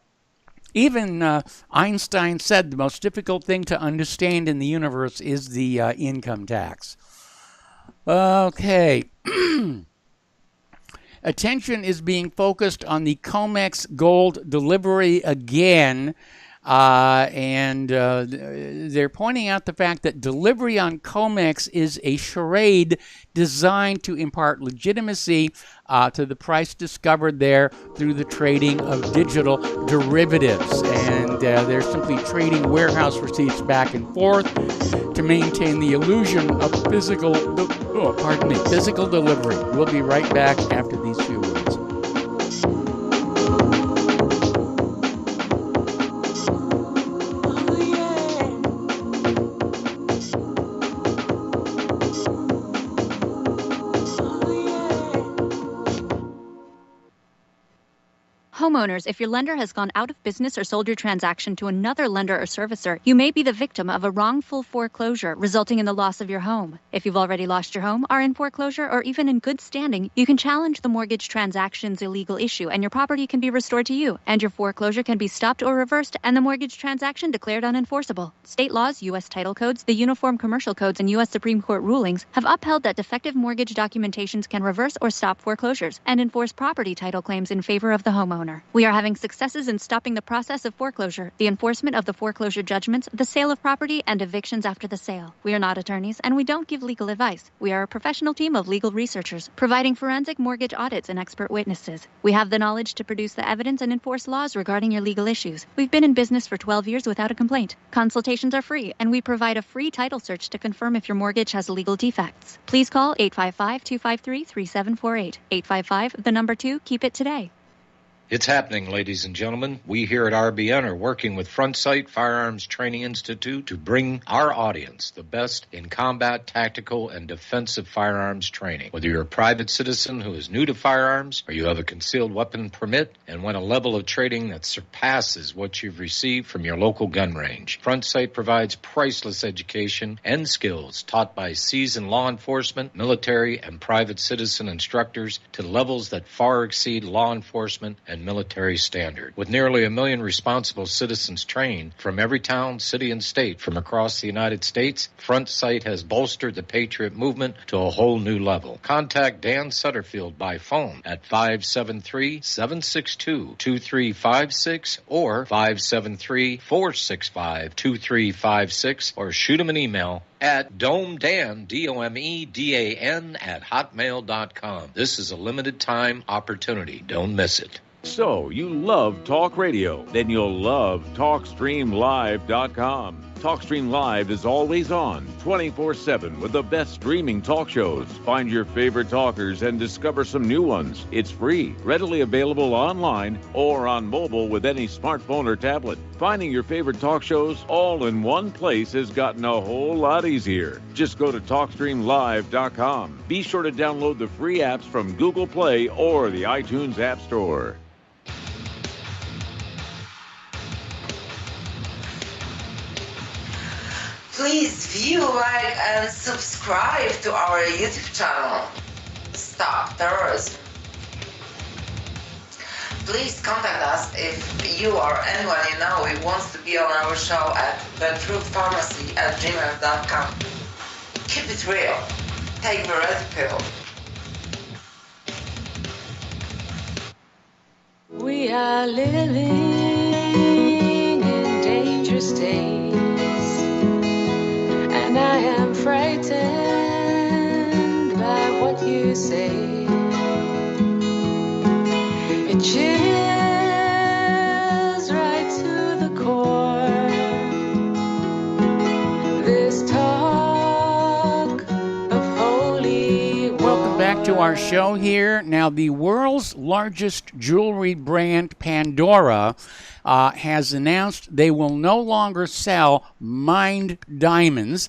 even Einstein said the most difficult thing to understand in the universe is the income tax. Okay. Attention is being focused on the COMEX gold delivery again. And they're pointing out the fact that delivery on COMEX is a charade designed to impart legitimacy to the price discovered there through the trading of digital derivatives. And they're simply trading warehouse receipts back and forth to maintain the illusion of physical delivery. We'll be right back after these few words.
Homeowners, if your lender has gone out of business or sold your transaction to another lender or servicer, you may be the victim of a wrongful foreclosure, resulting in the loss of your home. If you've already lost your home, are in foreclosure, or even in good standing, you can challenge the mortgage transaction's illegal issue, and your property can be restored to you, and your foreclosure can be stopped or reversed, and the mortgage transaction declared unenforceable. State laws, U.S. title codes, the Uniform Commercial Codes, and U.S. Supreme Court rulings have upheld that defective mortgage documentations can reverse or stop foreclosures and enforce property title claims in favor of the homeowner. We are having successes in stopping the process of foreclosure, the enforcement of the foreclosure judgments, the sale of property, and evictions after the sale. We are not attorneys, and we don't give legal advice. We are a professional team of legal researchers, providing forensic mortgage audits and expert witnesses. We have the knowledge to produce the evidence and enforce laws regarding your legal issues. We've been in business for 12 years without a complaint. Consultations are free, and we provide a free title search to confirm if your mortgage has legal defects. Please call 855-253-3748. 855, keep it today.
It's happening, ladies and gentlemen. We here at RBN are working with Front Sight Firearms Training Institute to bring our audience the best in combat, tactical, and defensive firearms training. Whether you're a private citizen who is new to firearms, or you have a concealed weapon permit and want a level of training that surpasses what you've received from your local gun range, Front Sight provides priceless education and skills taught by seasoned law enforcement, military, and private citizen instructors to levels that far exceed law enforcement and military standard. With nearly 1 million responsible citizens trained from every town, city, and state from across the United States, Front Sight has bolstered the Patriot movement to a whole new level. Contact Dan Sutterfield by phone at 573-762-2356 or 573-465-2356, or shoot him an email at domedan, DOMEDAN, at hotmail.com. This is a limited time opportunity. Don't miss it.
So, you love talk radio? Then you'll love TalkStreamLive.com. TalkStream Live is always on, 24/7, with the best streaming talk shows. Find your favorite talkers and discover some new ones. It's free, readily available online or on mobile with any smartphone or tablet. Finding your favorite talk shows all in one place has gotten a whole lot easier. Just go to TalkStreamLive.com. Be sure to download the free apps from Google Play or the iTunes App Store.
Please view, like, and subscribe to our YouTube channel. Stop terrorism. Please contact us if you or anyone you know who wants to be on our show at thetruthpharmacy@gmail.com. Keep it real. Take the red pill.
We are living in dangerous days. And I am frightened by what you say. It chills right to the core. This talk of holy war.
Welcome back to our show here. Now, the world's largest jewelry brand, Pandora, has announced they will no longer sell mined diamonds.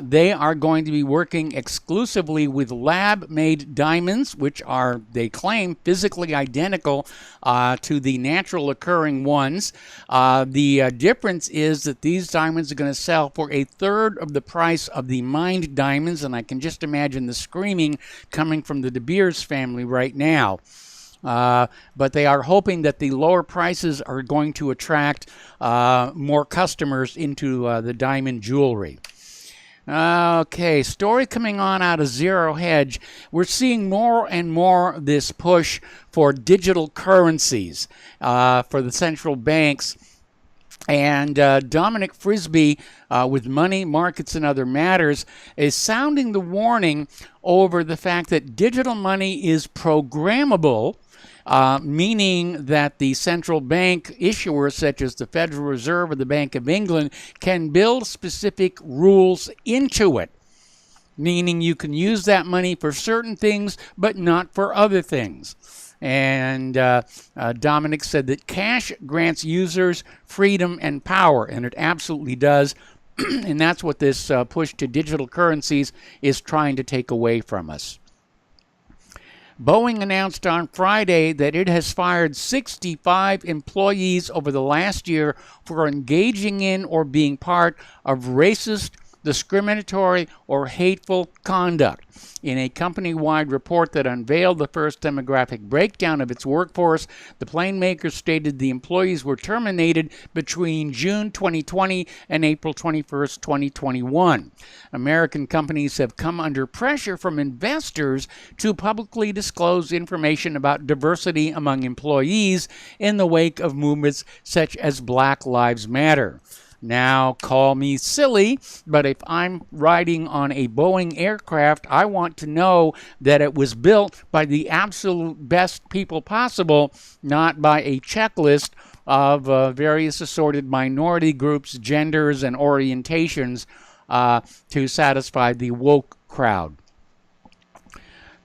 They are going to be working exclusively with lab-made diamonds, which are, they claim, physically identical to the natural occurring ones. The difference is that these diamonds are going to sell for a third of the price of the mined diamonds, and I can just imagine the screaming coming from the De Beers family right now. But they are hoping that the lower prices are going to attract more customers into the diamond jewelry. Okay, story coming on out of Zero Hedge. We're seeing more and more this push for digital currencies for the central banks. And Dominic Frisby, with Money, Markets, and Other Matters, is sounding the warning over the fact that digital money is programmable, meaning that the central bank issuers, such as the Federal Reserve or the Bank of England, can build specific rules into it, meaning you can use that money for certain things, but not for other things. And Dominic said that cash grants users freedom and power, and it absolutely does. And that's what this push to digital currencies is trying to take away from us. Boeing announced on Friday that it has fired 65 employees over the last year for engaging in or being part of racist, discriminatory, or hateful conduct. In a company-wide report that unveiled the first demographic breakdown of its workforce, the plane maker stated the employees were terminated between June 2020 and April 21st, 2021. American companies have come under pressure from investors to publicly disclose information about diversity among employees in the wake of movements such as Black Lives Matter. Now, call me silly, but if I'm riding on a Boeing aircraft, I want to know that it was built by the absolute best people possible, not by a checklist of various assorted minority groups, genders, and orientations to satisfy the woke crowd.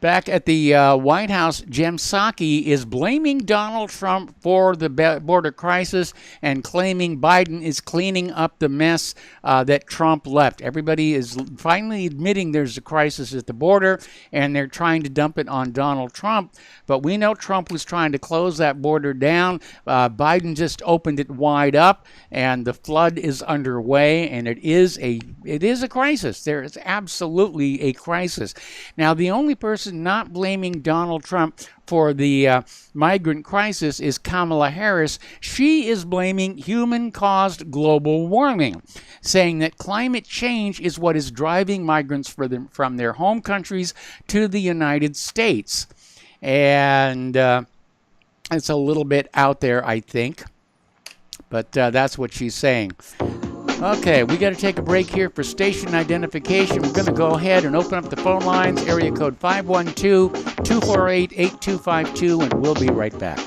Back at the White House, Jem Psaki is blaming Donald Trump for the border crisis and claiming Biden is cleaning up the mess that Trump left. Everybody is finally admitting there's a crisis at the border, and they're trying to dump it on Donald Trump. But we know Trump was trying to close that border down. Biden just opened it wide up, and the flood is underway, and it is a crisis. There is absolutely a crisis. Now, the only person not blaming Donald Trump for the migrant crisis is Kamala Harris. She is blaming human-caused global warming, saying that climate change is what is driving migrants from their home countries to the United States. And it's a little bit out there, I think, but that's what she's saying. Okay, we got to take a break here for station identification. We're going to go ahead and open up the phone lines, area code 512-248-8252, and we'll be right back.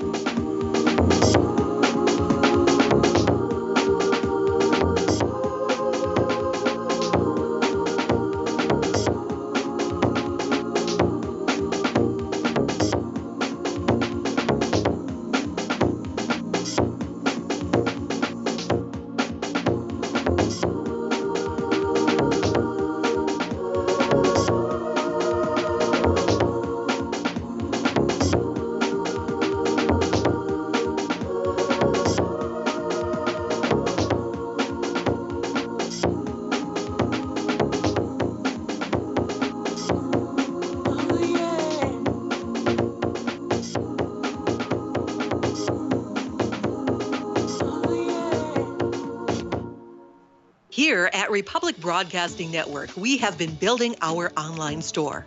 Here at Republic Broadcasting Network, we have been building our online store.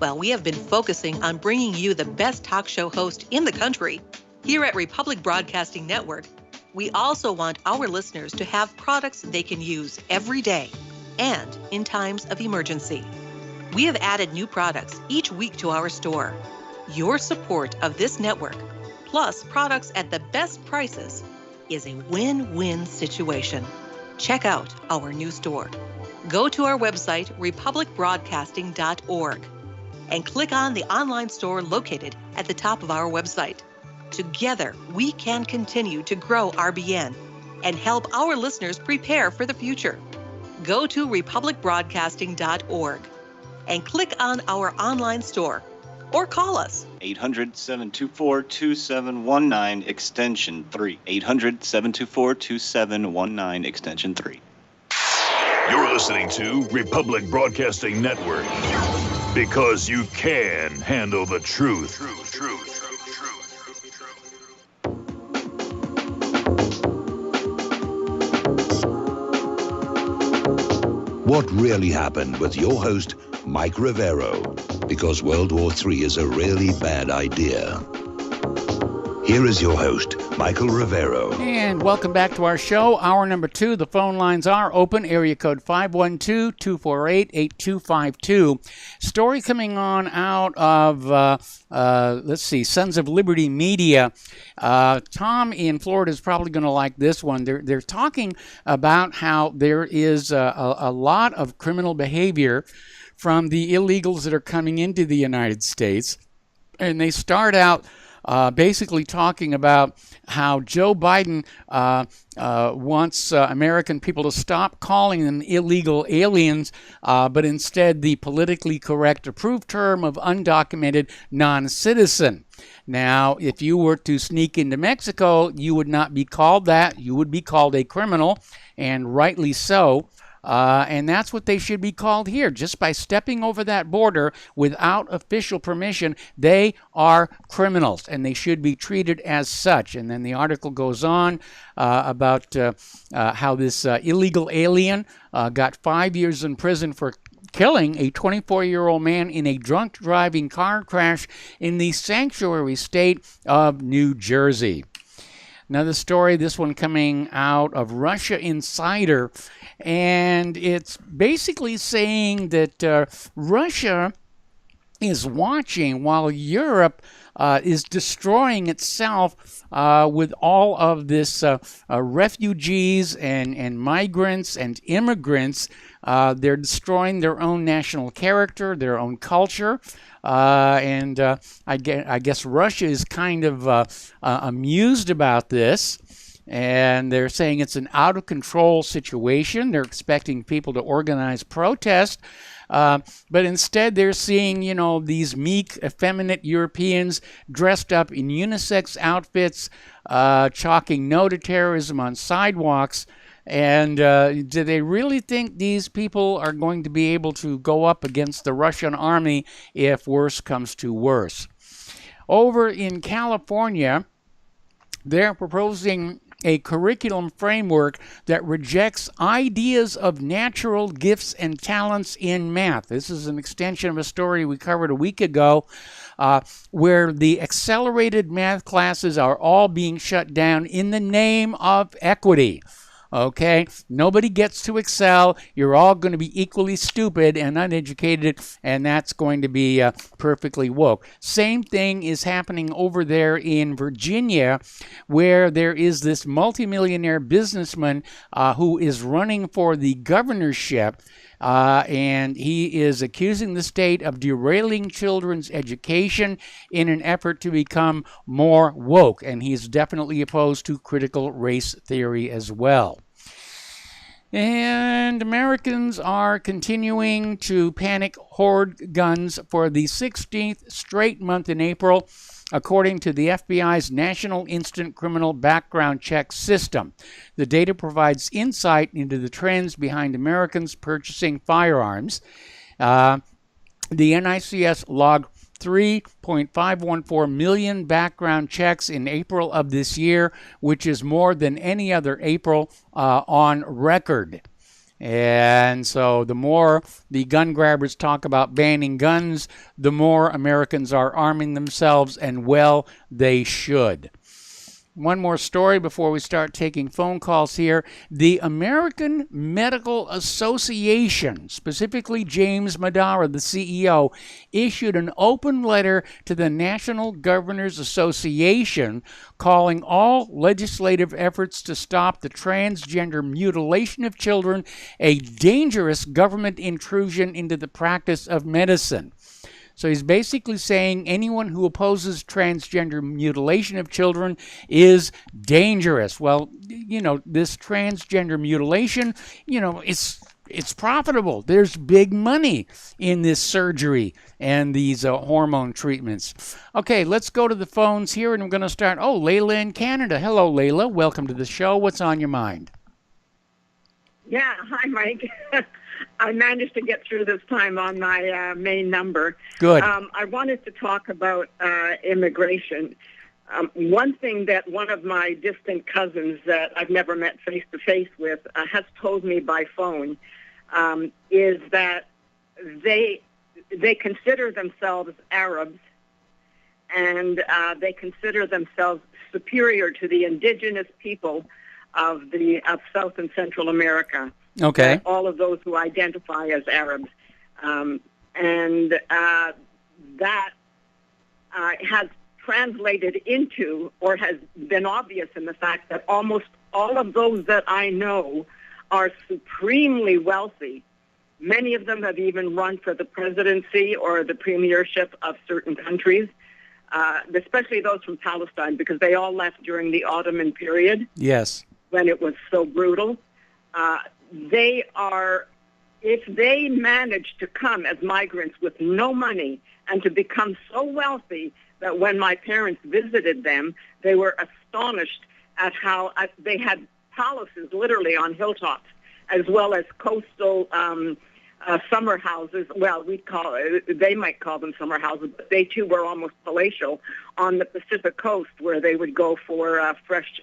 Well, we have been focusing on bringing you the best talk show host in the country. Here at Republic Broadcasting Network, we also want our listeners to have products they can use every day and in times of emergency. We have added new products each week to our store. Your support of this network, plus products at the best prices, is a win-win situation. Check out our new store. Go to our website, republicbroadcasting.org, and click on the online store located at the top of our website. Together, we can continue to grow RBN and help our listeners prepare for the future. Go to republicbroadcasting.org and click on our online store or call us.
800-724-2719, extension 3. 800-724-2719, extension 3.
You're listening to Republic Broadcasting Network, because you can handle the truth.
What really happened with your host, Mike Rivero, because World War III is a really bad idea. Here is your host, Michael Rivero.
And welcome back to our show. Hour number 2. The phone lines are open. Area code 512-248-8252. Story coming on out of, Sons of Liberty Media. Tom in Florida is probably going to like this one. They're talking about how there is a lot of criminal behavior from the illegals that are coming into the United States. And they start out basically talking about how Joe Biden wants American people to stop calling them illegal aliens, but instead the politically correct approved term of undocumented non-citizen. Now, if you were to sneak into Mexico, you would not be called that. You would be called a criminal, and rightly so. And that's what they should be called here. Just by stepping over that border without official permission, they are criminals, and they should be treated as such. And then the article goes on about how this illegal alien got 5 years in prison for killing a 24-year-old man in a drunk driving car crash in the sanctuary state of New Jersey. Another story, this one coming out of Russia Insider, and it's basically saying that Russia is watching while Europe is destroying itself with all of this refugees and migrants and immigrants. They're destroying their own national character, their own culture. And I guess Russia is kind of amused about this, and they're saying it's an out-of-control situation. They're expecting people to organize protest, but instead they're seeing, these meek, effeminate Europeans dressed up in unisex outfits, chalking no to terrorism on sidewalks. And do they really think these people are going to be able to go up against the Russian army if worse comes to worse? Over in California, they're proposing a curriculum framework that rejects ideas of natural gifts and talents in math. This is an extension of a story we covered a week ago, where the accelerated math classes are all being shut down in the name of equity. Okay, nobody gets to excel. You're all going to be equally stupid and uneducated, and that's going to be perfectly woke. Same thing is happening over there in Virginia, where there is this multimillionaire businessman who is running for the governorship, and he is accusing the state of derailing children's education in an effort to become more woke, and he's definitely opposed to critical race theory as well. And Americans are continuing to panic hoard guns for the 16th straight month in April, according to the FBI's National Instant Criminal Background Check System. The data provides insight into the trends behind Americans purchasing firearms. The NICS logged 3.514 million background checks in April of this year, which is more than any other April on record. And so the more the gun grabbers talk about banning guns, the more Americans are arming themselves, and well, they should. One more story before we start taking phone calls here. The American Medical Association, specifically James Madara, the CEO, issued an open letter to the National Governors Association calling all legislative efforts to stop the transgender mutilation of children a dangerous government intrusion into the practice of medicine. So he's basically saying anyone who opposes transgender mutilation of children is dangerous. Well, this transgender mutilation, it's profitable. There's big money in this surgery and these hormone treatments. Okay, let's go to the phones here, and I'm going to start. Oh, Layla in Canada. Hello, Layla. Welcome to the show. What's on your mind?
Yeah, hi, Mike. I managed to get through this time on my main number.
Good.
I wanted to talk about immigration. One thing that one of my distant cousins that I've never met face-to-face with has told me by phone is that they consider themselves Arabs, and they consider themselves superior to the indigenous people of South and Central America.
Okay.
All of those who identify as Arabs. And that has translated into, or has been obvious in the fact that almost all of those that I know are supremely wealthy. Many of them have even run for the presidency or the premiership of certain countries, especially those from Palestine, because they all left during the Ottoman period.
Yes.
When it was so brutal. They are, if they manage to come as migrants with no money and to become so wealthy that when my parents visited them, they were astonished at how they had palaces literally on hilltops, as well as coastal summer houses. Well, they might call them summer houses, but they too were almost palatial on the Pacific coast where they would go for fresh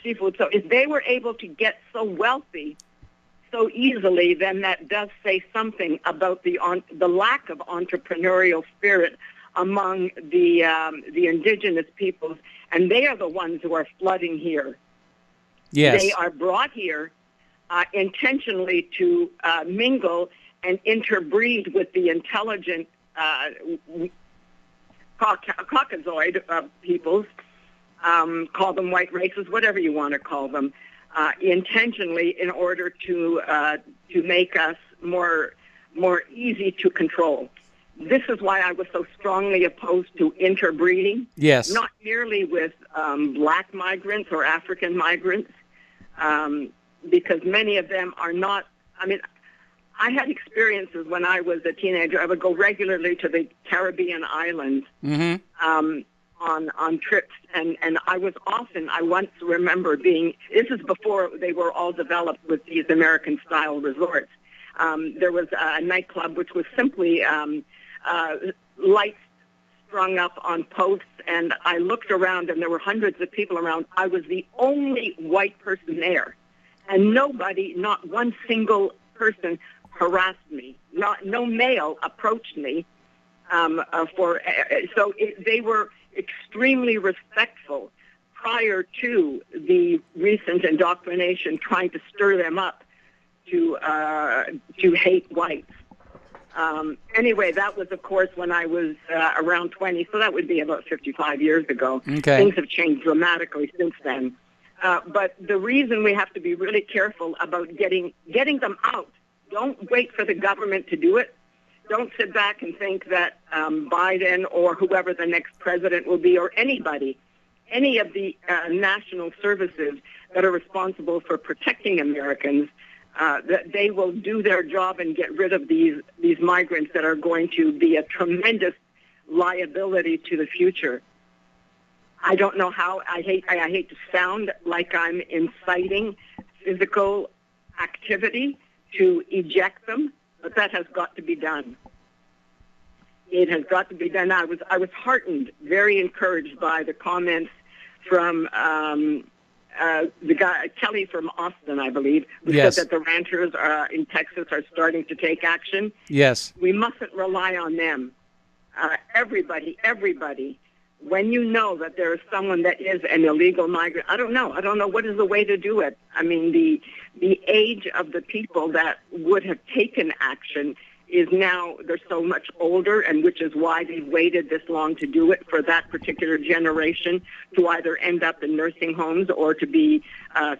seafood. So if they were able to get so wealthy so easily, then that does say something about the lack of entrepreneurial spirit among the indigenous peoples, and they are the ones who are flooding here.
Yes.
They are brought here intentionally to mingle and interbreed with the intelligent Caucasoid peoples. Call them white races, whatever you want to call them, intentionally in order to make us more easy to control. This is why I was so strongly opposed to interbreeding.
Yes.
Not merely with black migrants or African migrants, because many of them are not. I mean, I had experiences when I was a teenager. I would go regularly to the Caribbean islands.
Mm-hmm.
On trips, and I once remember this is before they were all developed with these American-style resorts. There was a nightclub which was simply lights strung up on posts, and I looked around, and there were hundreds of people around. I was the only white person there, and not one single person harassed me. No male approached me. They were extremely respectful prior to the recent indoctrination trying to stir them up to hate whites. Anyway, that was, of course, when I was around 20, so that would be about 55 years ago.
Okay.
Things have changed dramatically since then. But the reason we have to be really careful about getting them out, don't wait for the government to do it. Don't sit back and think that Biden or whoever the next president will be, or any of the national services that are responsible for protecting Americans, that they will do their job and get rid of these migrants that are going to be a tremendous liability to the future. I don't know how. I hate to sound like I'm inciting physical activity to eject them, but that has got to be done. It has got to be done. I was heartened, very encouraged by the comments from the guy, Kelly from Austin, I believe, who
Yes.
said that the ranchers in Texas are starting to take action.
Yes.
We mustn't rely on them. Everybody, when you know that there is someone that is an illegal migrant, I don't know what is the way to do it. I mean, the age of the people that would have taken action is now, they're so much older, and which is why they've waited this long to do it for that particular generation to either end up in nursing homes or to be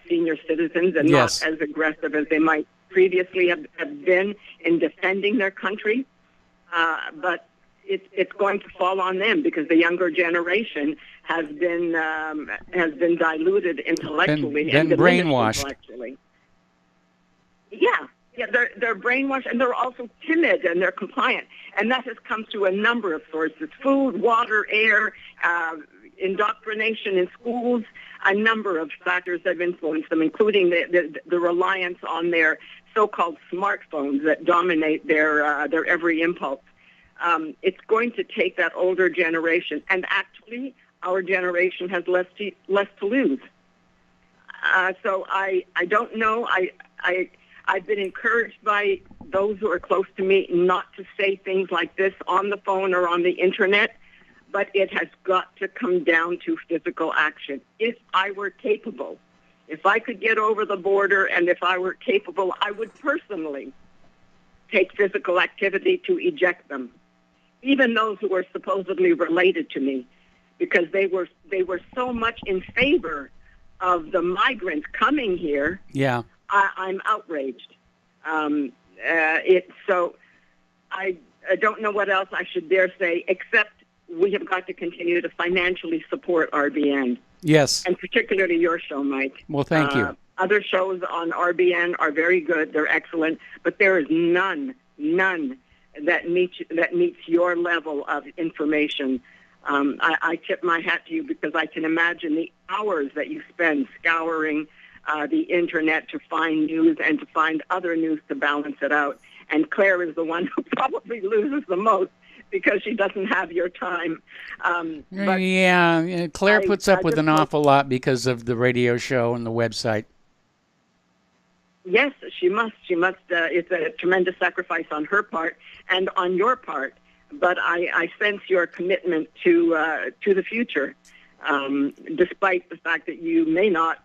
senior citizens and
Yes.
not as aggressive as they might previously have been in defending their country. But it's going to fall on them because the younger generation has been diluted intellectually
Been
and diminished
brainwashed.
intellectually. Yeah, they're brainwashed, and they're also timid, and they're compliant, and that has come through a number of sources: food, water, air, indoctrination in schools. A number of factors have influenced them, including the reliance on their so-called smartphones that dominate their every impulse. It's going to take that older generation, and actually, our generation has less to lose. So I don't know. I've been encouraged by those who are close to me not to say things like this on the phone or on the internet, but it has got to come down to physical action. If I were capable, if I could get over the border, and if I were capable, I would personally take physical activity to eject them, even those who were supposedly related to me, because they were so much in favor of the migrants coming here.
Yeah.
I'm outraged. So I don't know what else I should dare say, except we have got to continue to financially support RBN.
Yes.
And particularly your show, Mike.
Well, thank you.
Other shows on RBN are very good. They're excellent. But there is none that meets your level of information. I tip my hat to you because I can imagine the hours that you spend scouring the internet to find news and to find other news to balance it out. And Claire is the one who probably loses the most because she doesn't have your time. But
yeah, Claire puts up with
just
an awful lot because of the radio show and the website.
Yes, she must. It's a tremendous sacrifice on her part and on your part. But I sense your commitment to the future, despite the fact that you may not,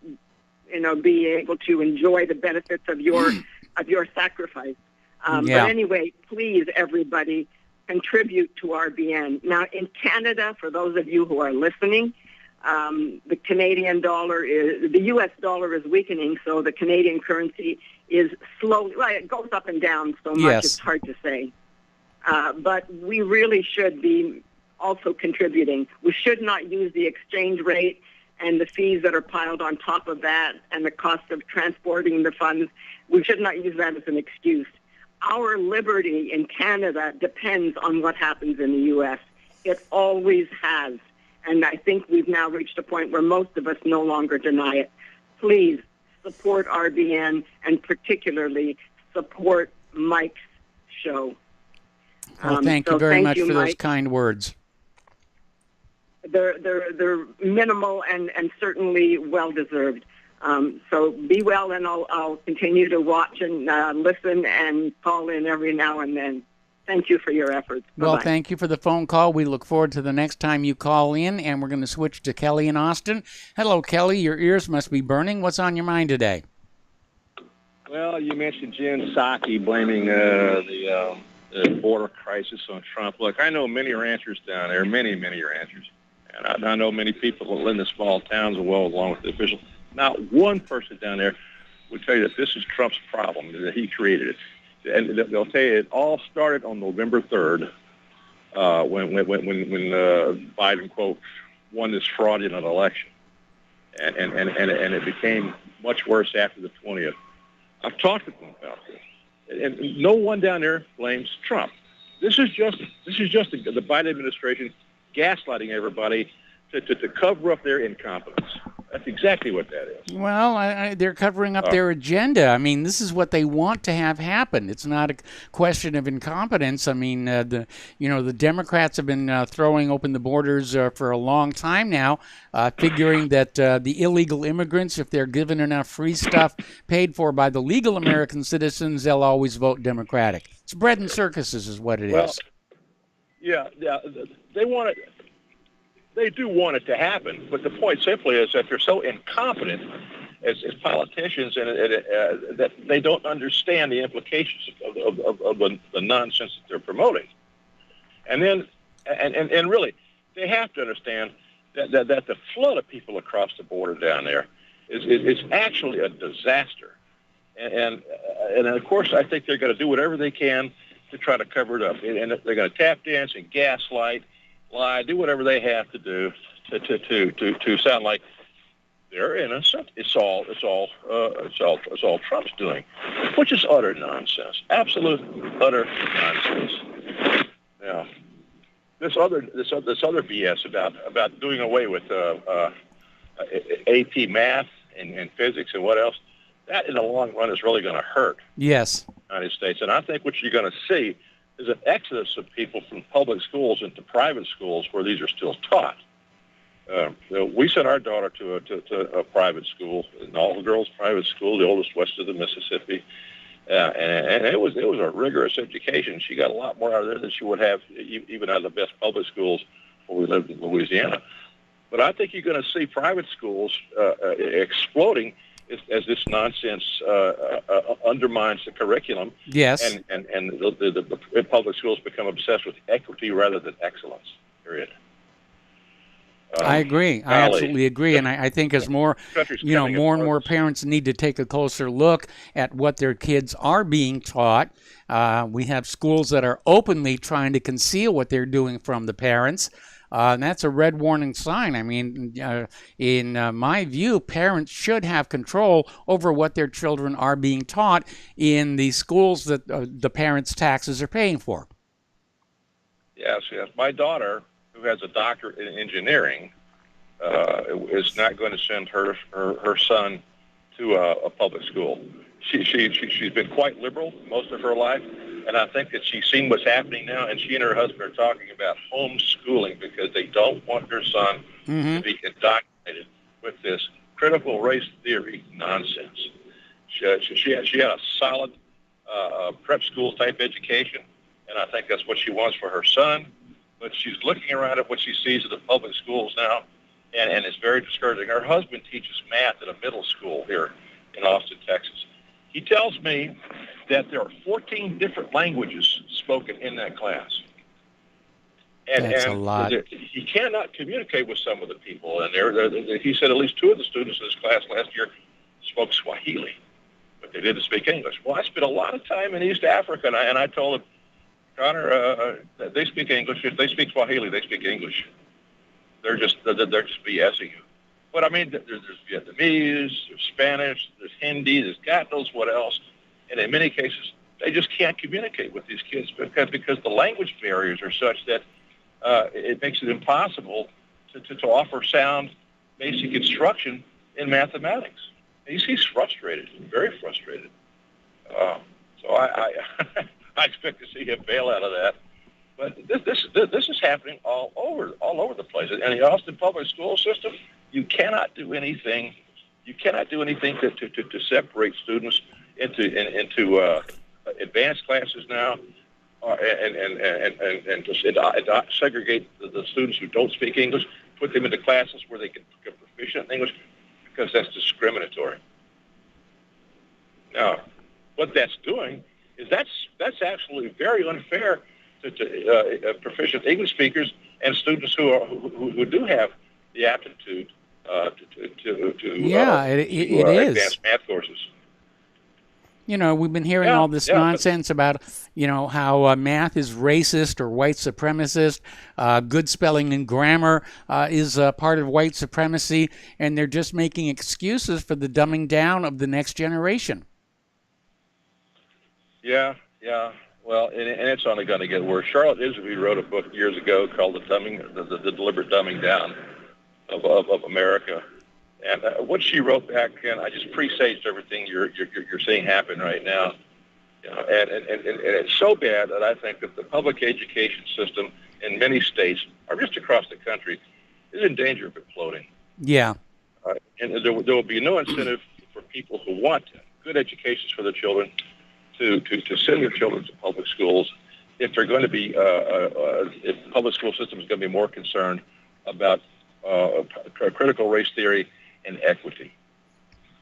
be able to enjoy the benefits of your sacrifice.
Yeah.
But anyway, please, everybody, contribute to RBN. Now, in Canada, for those of you who are listening, the Canadian dollar the U.S. dollar is weakening, so the Canadian currency is slowly, well, it goes up and down so much,
Yes.
It's hard to say. But we really should be also contributing. We should not use the exchange rate and the fees that are piled on top of that and the cost of transporting the funds. We should not use that as an excuse. Our liberty in Canada depends on what happens in the U.S. It always has. And I think we've now reached a point where most of us no longer deny it. Please support RBN and particularly support Mike's show.
Well, thank you very much for
Mike.
those kind words.
They're minimal and certainly well-deserved. So be well, and I'll continue to watch and listen and call in every now and then. Thank you for your efforts.
Well,
Bye-bye.
thank you for the phone call. We look forward to the next time you call in, and we're going to switch to Kelly in Austin. Hello, Kelly. Your ears must be burning. What's on your mind today?
Well, you mentioned Jen Psaki blaming the border crisis on Trump. Look, I know many ranchers down there, many ranchers. And I know many people that live in the small towns as well, along with the officials. Not one person down there would tell you that this is Trump's problem, that he created it. And they'll tell you it all started on November 3rd when Biden, quote, won this fraudulent election. And it became much worse after the 20th. I've talked to them about this. And no one down there blames Trump. This is just the Biden administration gaslighting everybody to cover up their incompetence. That's exactly what that is.
Well, they're covering up their agenda. I mean, this is what they want to have happen. It's not a question of incompetence. I mean, the Democrats have been throwing open the borders for a long time now, figuring that the illegal immigrants, if they're given enough free stuff paid for by the legal American citizens, they'll always vote Democratic. It's bread and circuses is what it is.
Yeah, they want it. They do want it to happen, but the point simply is that they're so incompetent as politicians and that they don't understand the implications of the nonsense that they're promoting. And then, and really, they have to understand that the flood of people across the border down there is actually a disaster. And of course, I think they're going to do whatever they can to try to cover it up. And they're going to tap dance and gaslight, lie, do whatever they have to do to sound like they're innocent. It's all Trump's doing, which is utter nonsense, absolute utter nonsense. Yeah, this other BS about doing away with AP math and physics and what else, that in the long run is really going to hurt.
Yes.
The United States, and I think what you're going to see is an exodus of people from public schools into private schools where these are still taught. We sent our daughter to a private school, an all-girls private school, the oldest west of the Mississippi, and it was a rigorous education. She got a lot more out of there than she would have even out of the best public schools where we lived in Louisiana. But I think you're going to see private schools exploding as this nonsense undermines the curriculum.
Yes.
And the public schools become obsessed with equity rather than excellence, period.
I agree. I absolutely agree. And I think as more and more parents need to take a closer look at what their kids are being taught. We have schools that are openly trying to conceal what they're doing from the parents. And that's a red warning sign. I mean, in my view, parents should have control over what their children are being taught in the schools that the parents' taxes are paying for.
Yes. My daughter, who has a doctorate in engineering, is not going to send her son to a public school. She's been quite liberal most of her life. And I think that she's seen what's happening now, and she and her husband are talking about homeschooling because they don't want their son to be indoctrinated with this critical race theory nonsense. She had a solid prep school type education, and I think that's what she wants for her son. But she's looking around at what she sees at the public schools now, and it's very discouraging. Her husband teaches math at a middle school here in Austin, Texas. He tells me that there are 14 different languages spoken in that class.
That's a lot.
He cannot communicate with some of the people. And he said at least 2 of the students in his class last year spoke Swahili, but they didn't speak English. Well, I spent a lot of time in East Africa, and I told him, Connor, they speak English. If they speak Swahili, they speak English. They're just BSing you. But I mean, there's Vietnamese, there's Spanish, there's Hindi, there's God knows what else. And in many cases, they just can't communicate with these kids because the language barriers are such that it makes it impossible to offer sound, basic instruction in mathematics. And he's frustrated, very frustrated. So I expect to see him bail out of that. But this is happening all over the place. And the Austin public school system, you cannot do anything. You cannot do anything to separate students into advanced classes now, and to segregate the students who don't speak English, put them into classes where they can become proficient in English, because that's discriminatory. Now, what that's doing is that's absolutely very unfair to proficient English speakers and students who do have the aptitude to advanced math courses.
You know, we've been hearing all this nonsense about, how math is racist or white supremacist. Good spelling and grammar is part of white supremacy, and they're just making excuses for the dumbing down of the next generation.
Yeah. Well, and it's only going to get worse. Charlotte Iserby wrote a book years ago called the deliberate dumbing down of America. And what she wrote back, and I just presaged everything you're seeing happen right now. You know, and it's so bad that I think that the public education system in many states, or just across the country, is in danger of imploding.
Yeah.
And there will be no incentive for people who want good educations for their children to send their children to public schools if they're going to be if the public school system is going to be more concerned about critical race theory and equity.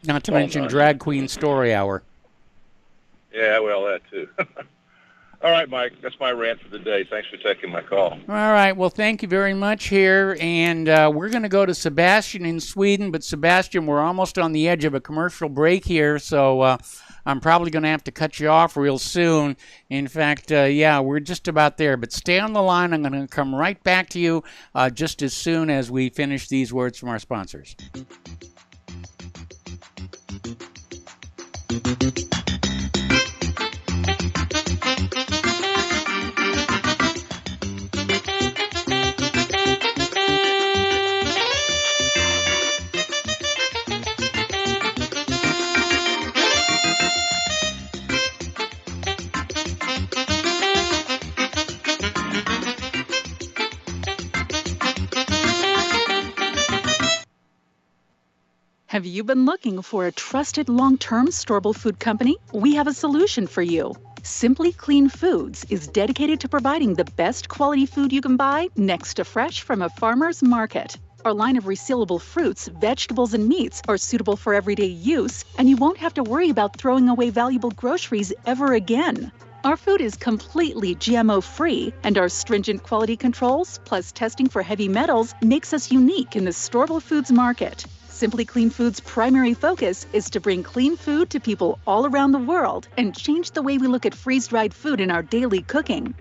Not to mention Drag Queen Story Hour.
Yeah, well, that too. All right, Mike, that's my rant for the day. Thanks for taking my call.
All right, well, thank you very much here, and we're going to go to Sebastian in Sweden, but Sebastian, we're almost on the edge of a commercial break here, so I'm probably going to have to cut you off real soon. In fact, yeah, we're just about there, but stay on the line. I'm going to come right back to you just as soon as we finish these words from our sponsors.
Have you been looking for a trusted long-term storable food company? We have a solution for you. Simply Clean Foods is dedicated to providing the best quality food you can buy next to fresh from a farmer's market. Our line of resealable fruits, vegetables, and meats are suitable for everyday use, and you won't have to worry about throwing away valuable groceries ever again. Our food is completely GMO-free, and our stringent quality controls, plus testing for heavy metals, makes us unique in the storable foods market. Simply Clean Foods' primary focus is to bring clean food to people all around the world and change the way we look at freeze-dried food in our daily cooking.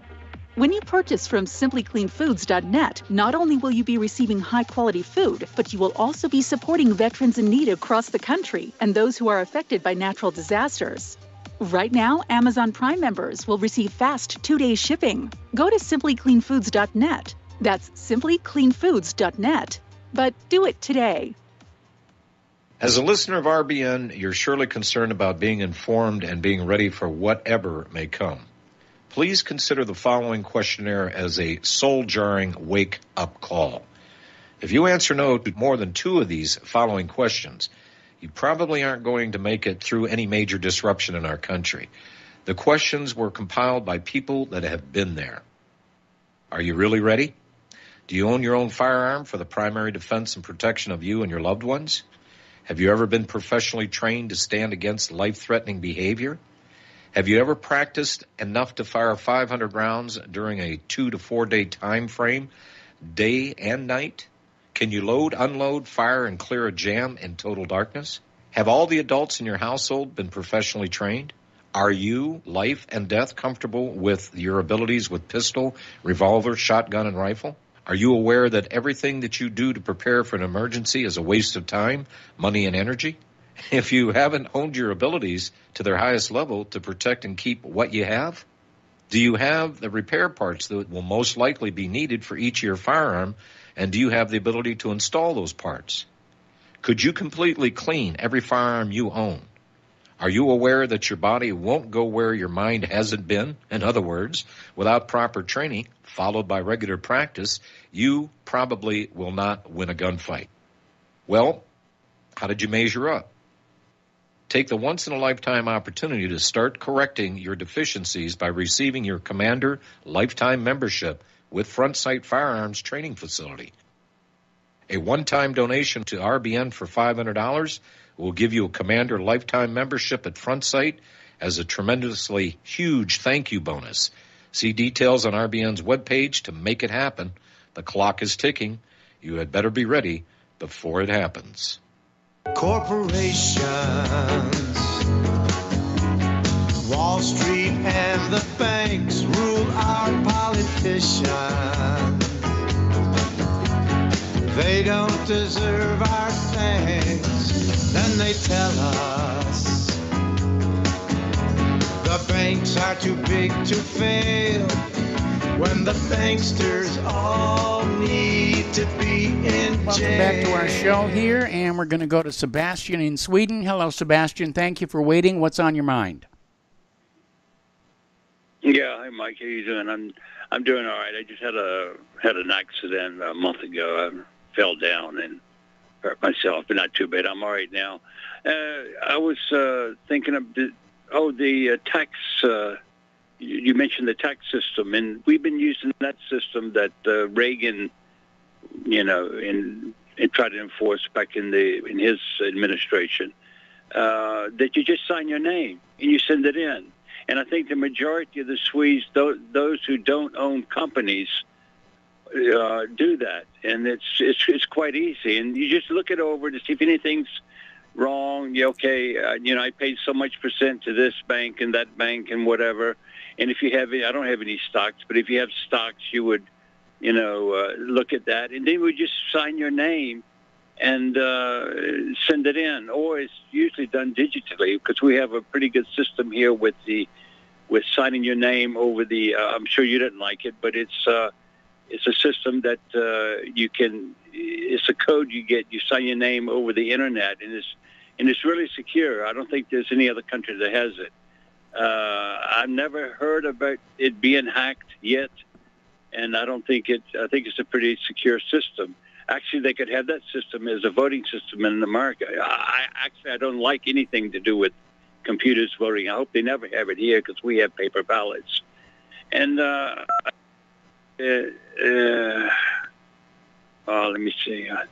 When you purchase from simplycleanfoods.net, not only will you be receiving high-quality food, but you will also be supporting veterans in need across the country and those who are affected by natural disasters. Right now, Amazon Prime members will receive fast 2-day shipping. Go to simplycleanfoods.net. That's simplycleanfoods.net. But do it today.
As a listener of RBN, you're surely concerned about being informed and being ready for whatever may come. Please consider the following questionnaire as a soul-jarring wake-up call. If you answer no to more than 2 of these following questions, you probably aren't going to make it through any major disruption in our country. The questions were compiled by people that have been there. Are you really ready? Do you own your own firearm for the primary defense and protection of you and your loved ones? Have you ever been professionally trained to stand against life-threatening behavior? Have you ever practiced enough to fire 500 rounds during a 2 to 4 day time frame, day and night? Can you load, unload, fire, and clear a jam in total darkness? Have all the adults in your household been professionally trained? Are you, life and death, comfortable with your abilities with pistol, revolver, shotgun, and rifle? Are you aware that everything that you do to prepare for an emergency is a waste of time, money, and energy? If you haven't honed your abilities to their highest level to protect and keep what you have, do you have the repair parts that will most likely be needed for each of your firearm, and do you have the ability to install those parts? Could you completely clean every firearm you own? Are you aware that your body won't go where your mind hasn't been? In other words, without proper training, followed by regular practice, you probably will not win a gunfight. Well, how did you measure up? Take the once-in-a-lifetime opportunity to start correcting your deficiencies by receiving your Commander Lifetime Membership with Front Sight Firearms Training Facility. A one-time donation to RBN for $500 will give you a Commander Lifetime Membership at Front Sight as a tremendously huge thank you bonus. See details on RBN's webpage to make it happen. The clock is ticking. You had better be ready before it happens.
Corporations, Wall Street and the banks rule our politicians. They don't deserve our thanks, then they tell us the banks are too big to fail. when the banksters all need to be in jail.
Welcome back to our show here, and we're going to go to Sebastian in Sweden. Hello, Sebastian. Thank you for waiting. What's on your mind?
Yeah, hi Mike. How you doing? I'm doing all right. I just had an accident a month ago. I fell down and hurt myself, but not too bad. I'm all right now. I was thinking of the tax. You mentioned the tax system, and we've been using that system that Reagan, and tried to enforce back in his administration. That you just sign your name and you send it in. And I think the majority of the Swedes, those who don't own companies, do that, and it's quite easy. And you just look it over to see if anything's wrong. I paid so much % to this bank and that bank and whatever. And if you have, I don't have any stocks, but if you have stocks, you would, look at that, and then we just sign your name and send it in, or it's usually done digitally because we have a pretty good system here with signing your name over the. I'm sure you didn't like it, but it's a system that you can. It's a code you get. You sign your name over the internet, and it's really secure. I don't think there's any other country that has it. I've never heard about it being hacked yet, and I think it's a pretty secure system. Actually, they could have that system as a voting system in America. I don't like anything to do with computers voting. I hope they never have it here because we have paper ballots. And let me see. About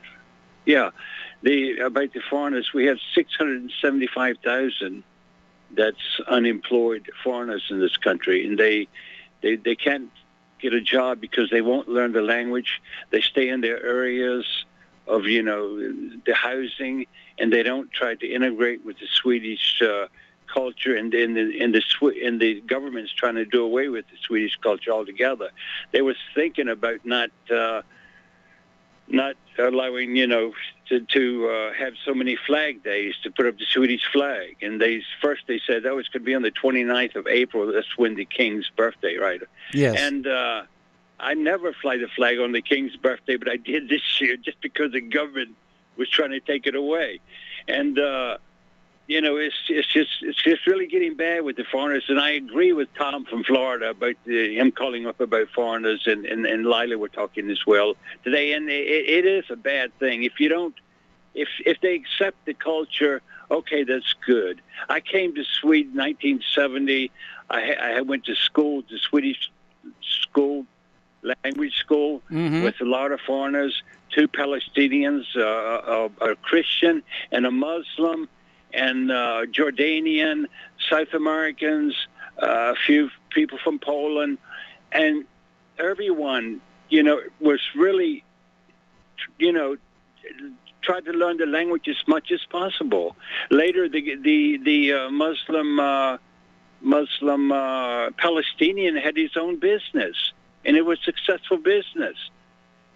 the foreigners, we have 675,000 that's unemployed foreigners in this country, and they can't get a job because they won't learn the language. They stay in their areas of the housing, and they don't try to integrate with the Swedish culture, and the government's trying to do away with the Swedish culture altogether. They was thinking about not allowing to have so many flag days to put up the Swedish flag. And they said that was going to be on the 29th of April. That's when the King's birthday, right?
Yes.
And I never fly the flag on the King's birthday, but I did this year just because the government was trying to take it away. And it's just really getting bad with the foreigners. And I agree with Tom from Florida about him calling up about foreigners, and Lila were talking as well today. And it is a bad thing if you don't. If they accept the culture, okay, that's good. I came to Sweden in 1970. I went to school, the Swedish school, language school, with a lot of foreigners, 2 Palestinians, a Christian and a Muslim, and Jordanian, South Americans, a few people from Poland, and everyone, was really, tried to learn the language as much as possible. Later, the Muslim Palestinian had his own business, and it was successful business.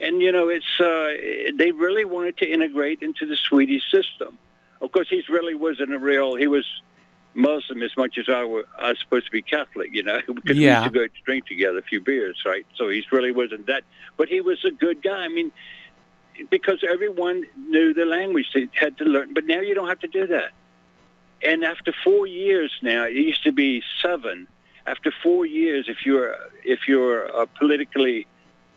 And they really wanted to integrate into the Swedish system. Of course, he really wasn't he was Muslim as much as I was supposed to be Catholic, because we used to go to drink together a few beers, right? So he really wasn't that. But he was a good guy. I mean, because everyone knew the language, they had to learn. But now you don't have to do that. And after 4 years now, it used to be 7. After 4 years, if you're politically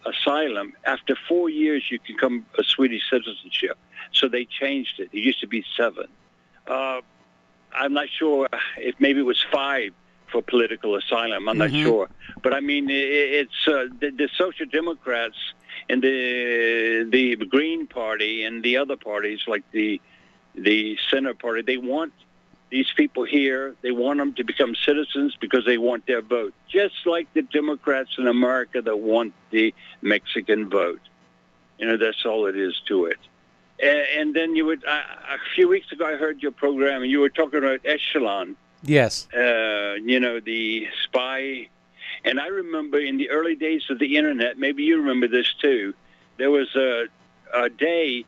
asylum, after 4 years you can become a Swedish citizenship. So they changed it. It used to be 7. I'm not sure if maybe it was 5 for political asylum. I'm not sure. But I mean, it's the Social Democrats and the Green Party and the other parties like the Center Party, they want these people here. They want them to become citizens because they want their vote, just like the Democrats in America that want the Mexican vote. That's all it is to it. And then a few weeks ago, I heard your program, and you were talking about Echelon.
Yes.
The spy. And I remember in the early days of the Internet, maybe you remember this too, there was a day,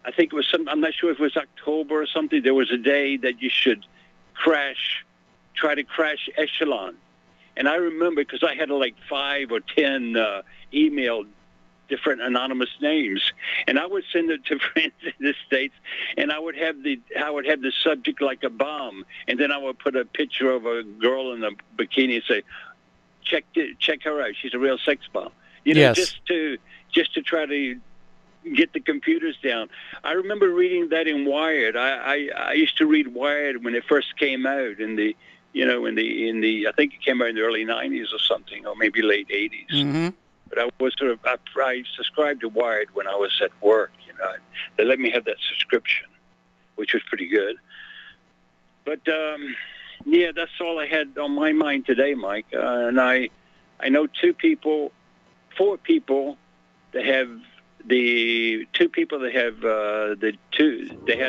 I think it was I'm not sure if it was October or something, there was a day that you should try to crash Echelon. And I remember because I had like 5 or 10 emailed different anonymous names, and I would send it to friends in the States, and I would have the subject like a bomb, and then I would put a picture of a girl in a bikini and say, check her out, she's a real sex bomb. You know,
Yes.
just to try to get the computers down. I remember reading that in Wired. I used to read Wired when it first came out in the I think it came out in the early 90s or something, or maybe late 80s.
Mm-hmm.
But I was I subscribed to Wired when I was at work. You know, they let me have that subscription, which was pretty good. But yeah, that's all I had on my mind today, Mike. And I know 4 people that have they had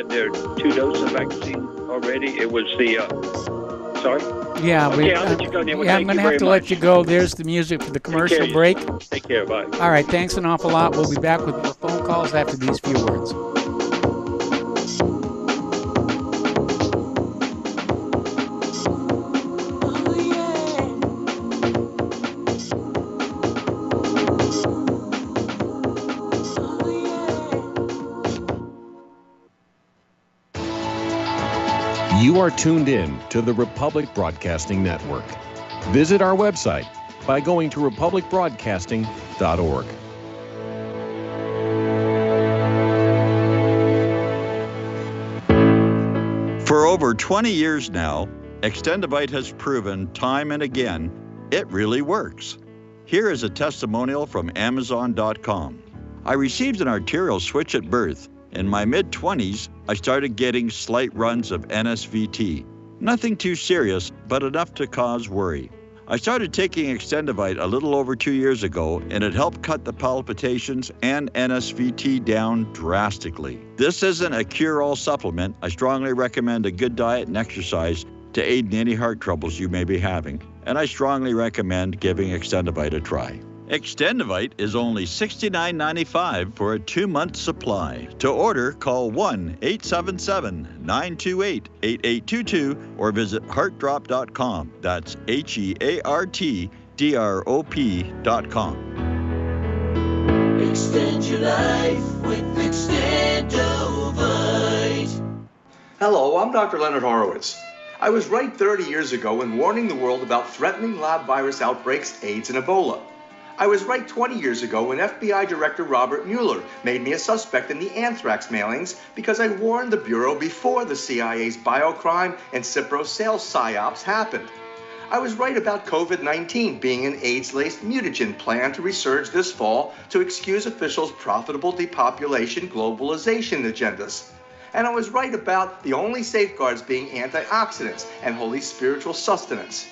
their 2 doses of vaccine already. It was the sorry.
Yeah,
okay, I'll let you go, Neil. Well,
I'm going to have to let you go. There's the music for the commercial break.
Take care. Bye.
All right, thanks an awful lot. We'll be back with more phone calls after these few words.
You are tuned in to the Republic Broadcasting Network. Visit our website by going to republicbroadcasting.org.
For over 20 years now, Extendivite has proven time and again it really works. Here is a testimonial from Amazon.com. I received an arterial switch at birth. In my mid-20s, I started getting slight runs of NSVT. Nothing too serious, but enough to cause worry. I started taking Extendivite a little over 2 years ago, and it helped cut the palpitations and NSVT down drastically. This isn't a cure-all supplement. I strongly recommend a good diet and exercise to aid in any heart troubles you may be having, and I strongly recommend giving Extendivite a try. Extendivite is only $69.95 for a 2-month supply. To order, call 1-877-928-8822 or visit heartdrop.com. That's HEARTDROP.com.
Extend your life with Extendivite.
Hello, I'm Dr. Leonard Horowitz. I was right 30 years ago when warning the world about threatening lab virus outbreaks, AIDS, and Ebola. I was right 20 years ago when FBI Director Robert Mueller made me a suspect in the anthrax mailings because I warned the Bureau before the CIA's biocrime and Cipro sales psyops happened. I was right about COVID-19 being an AIDS-laced mutagen planned to resurge this fall to excuse officials' profitable depopulation globalization agendas. And I was right about the only safeguards being antioxidants and holy spiritual sustenance.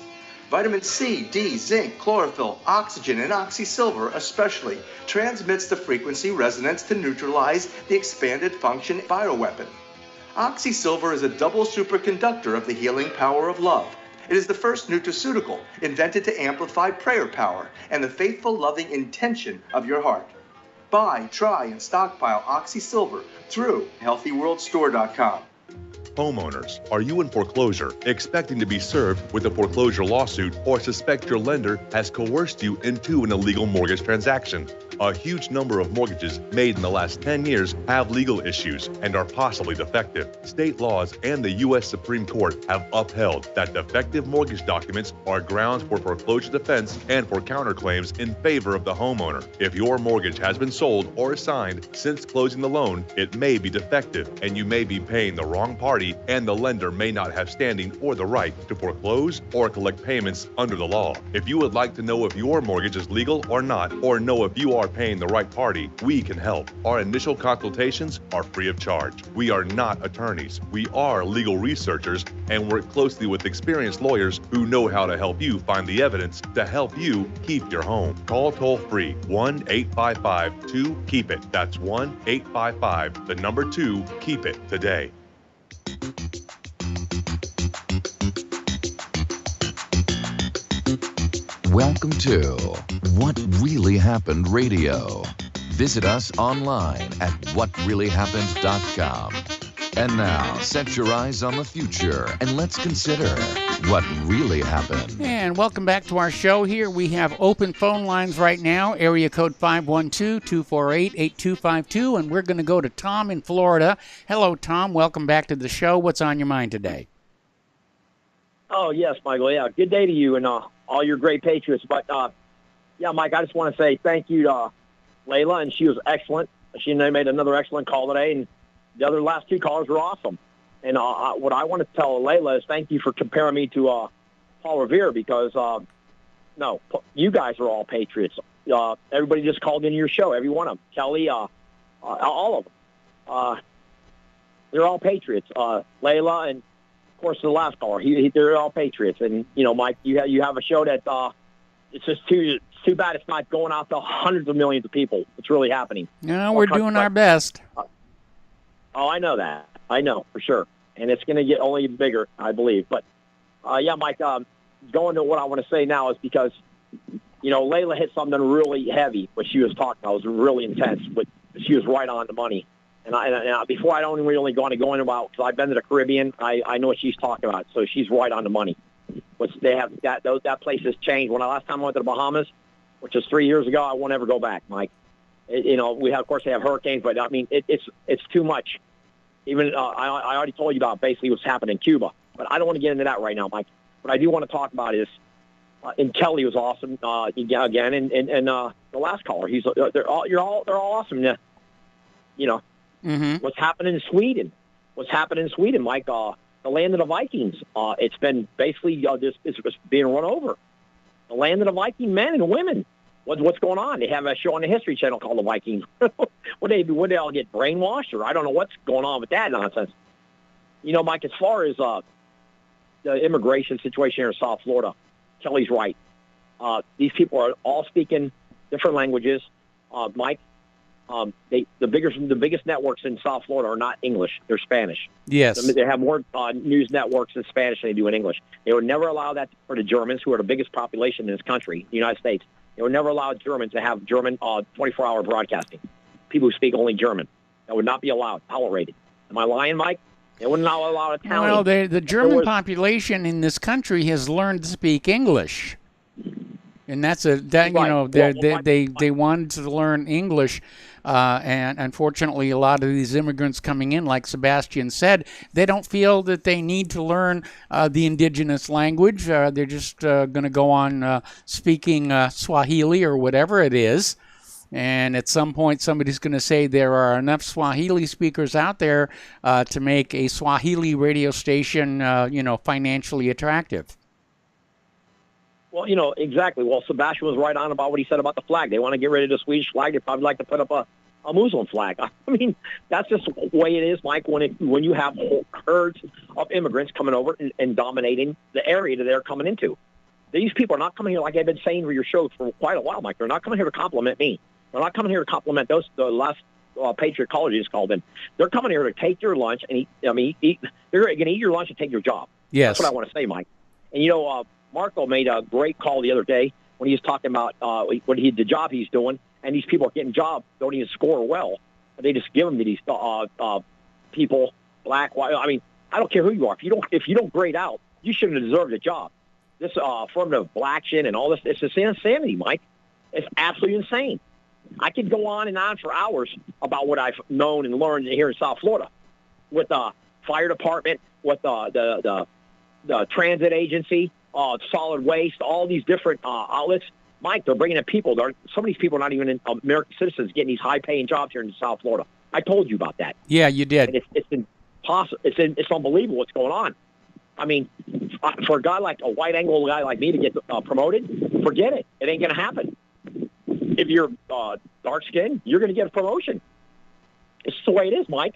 Vitamin C, D, zinc, chlorophyll, oxygen, and oxysilver especially transmits the frequency resonance to neutralize the expanded function bioweapon. Oxysilver is a double superconductor of the healing power of love. It is the first nutraceutical invented to amplify prayer power and the faithful, loving intention of your heart. Buy, try, and stockpile Oxysilver through HealthyWorldStore.com.
Homeowners, are you in foreclosure, expecting to be served with a foreclosure lawsuit, or suspect your lender has coerced you into an illegal mortgage transaction? A huge number of mortgages made in the last 10 years have legal issues and are possibly defective. State laws and the U.S. Supreme Court have upheld that defective mortgage documents are grounds for foreclosure defense and for counterclaims in favor of the homeowner. If your mortgage has been sold or assigned since closing the loan, it may be defective and you may be paying the wrong party, and the lender may not have standing or the right to foreclose or collect payments under the law. If you would like to know if your mortgage is legal or not, or know if you are paying the right party, we can help. Our initial consultations are free of charge. We are not attorneys. We are legal researchers and work closely with experienced lawyers who know how to help you find the evidence to help you keep your home. Call toll-free 1-855-2-KEEP-IT. That's 1-855-2-KEEP-IT today.
Welcome to What Really Happened Radio. Visit us online at whatreallyhappened.com. And now, set your eyes on the future and let's consider What really happened.
And welcome back to our show here. We have open phone lines right now, area code 512-248-8252, and we're going to go to Tom in Florida. Hello, Tom. Welcome back to the show. What's on your mind today?
Oh, yes, Michael. Yeah, good day to you and all your great Patriots. But, yeah, Mike, I just want to say thank you to Layla, and she was excellent. She made another excellent call today, and the other last two callers were awesome. And what I want to tell Layla is thank you for comparing me to Paul Revere because, no, you guys are all Patriots. Everybody just called into your show, every one of them. Kelly, all of them. They're all Patriots. Layla and, of course, the last caller. They're all Patriots. And, you know, Mike, you have a show that it's just too bad it's not going out to hundreds of millions of people. It's really happening.
No, we're doing our best.
I know that. I know, for sure. And it's going to get only bigger, I believe. But, yeah, Mike, going to what I want to say now is because, you know, Layla hit something really heavy, what she was talking about. It was really intense, but she was right on the money. And before I don't really want to go into about, because I've been to the Caribbean, I know what she's talking about. So she's right on the money. But they have that place has changed. Last time I went to the Bahamas, which was 3 years ago, I won't ever go back, Mike. You know, of course, they have hurricanes, but I mean, it's too much. Even I already told you about basically what's happened in Cuba, but I don't want to get into that right now, Mike. What I do want to talk about is, and Kelly was awesome again, and the last caller, they're all awesome. You know, what's happening in Sweden? What's happening in Sweden, Mike? The land of the Vikings. It's been basically it's being run over. The land of the Viking men and women. What's going on? They have a show on the History Channel called The Vikings. Would they all get brainwashed, or I don't know what's going on with that nonsense. You know, Mike, as far as the immigration situation here in South Florida, Kelly's right. These people are all speaking different languages. Mike, the biggest networks in South Florida are not English; they're Spanish.
Yes,
they have more news networks in Spanish than they do in English. They would never allow that for the Germans, who are the biggest population in this country, the United States. They would never allow Germans to have German 24-hour broadcasting. People who speak only German. That would not be allowed, tolerated. Am I lying, Mike? They wouldn't allow Italian.
Well, the German population in this country has learned to speak English. And that's you know, they wanted to learn English, and unfortunately, a lot of these immigrants coming in, like Sebastian said, they don't feel that they need to learn the indigenous language. They're just going to go on speaking Swahili or whatever it is. And at some point, somebody's going to say there are enough Swahili speakers out there to make a Swahili radio station, you know, financially attractive.
Well, you know, exactly. Well, Sebastian was right on about what he said about the flag. They want to get rid of the Swedish flag. They'd probably like to put up a Muslim flag. I mean, that's just the way it is, Mike, when you have whole herds of immigrants coming over and dominating the area that they're coming into. These people are not coming here, like I've been saying for your show for quite a while, Mike. They're not coming here to compliment me. They're not coming here to compliment the last Patriot caller just called in. They're coming here to take your lunch and eat. They're going to eat your lunch and take your job.
Yes.
That's what I want to say, Mike. And, you know, Marco made a great call the other day when he was talking about the job he's doing, and these people are getting jobs, don't even score well. They just give them to these people, black, white. I mean, I don't care who you are. If you don't grade out, you shouldn't have deserved a job. This affirmative action and all this, it's just insanity, Mike. It's absolutely insane. I could go on and on for hours about what I've known and learned here in South Florida with the fire department, with the transit agency, solid waste, all these different outlets. Mike, they're bringing in people. Some of these people are not even American citizens getting these high-paying jobs here in South Florida. I told you about that.
Yeah, you did.
And it's impossible. It's unbelievable what's going on. I mean, for a guy like a white-angle guy like me to get promoted, forget it. It ain't going to happen. If you're dark-skinned, you're going to get a promotion. It's the way it is, Mike.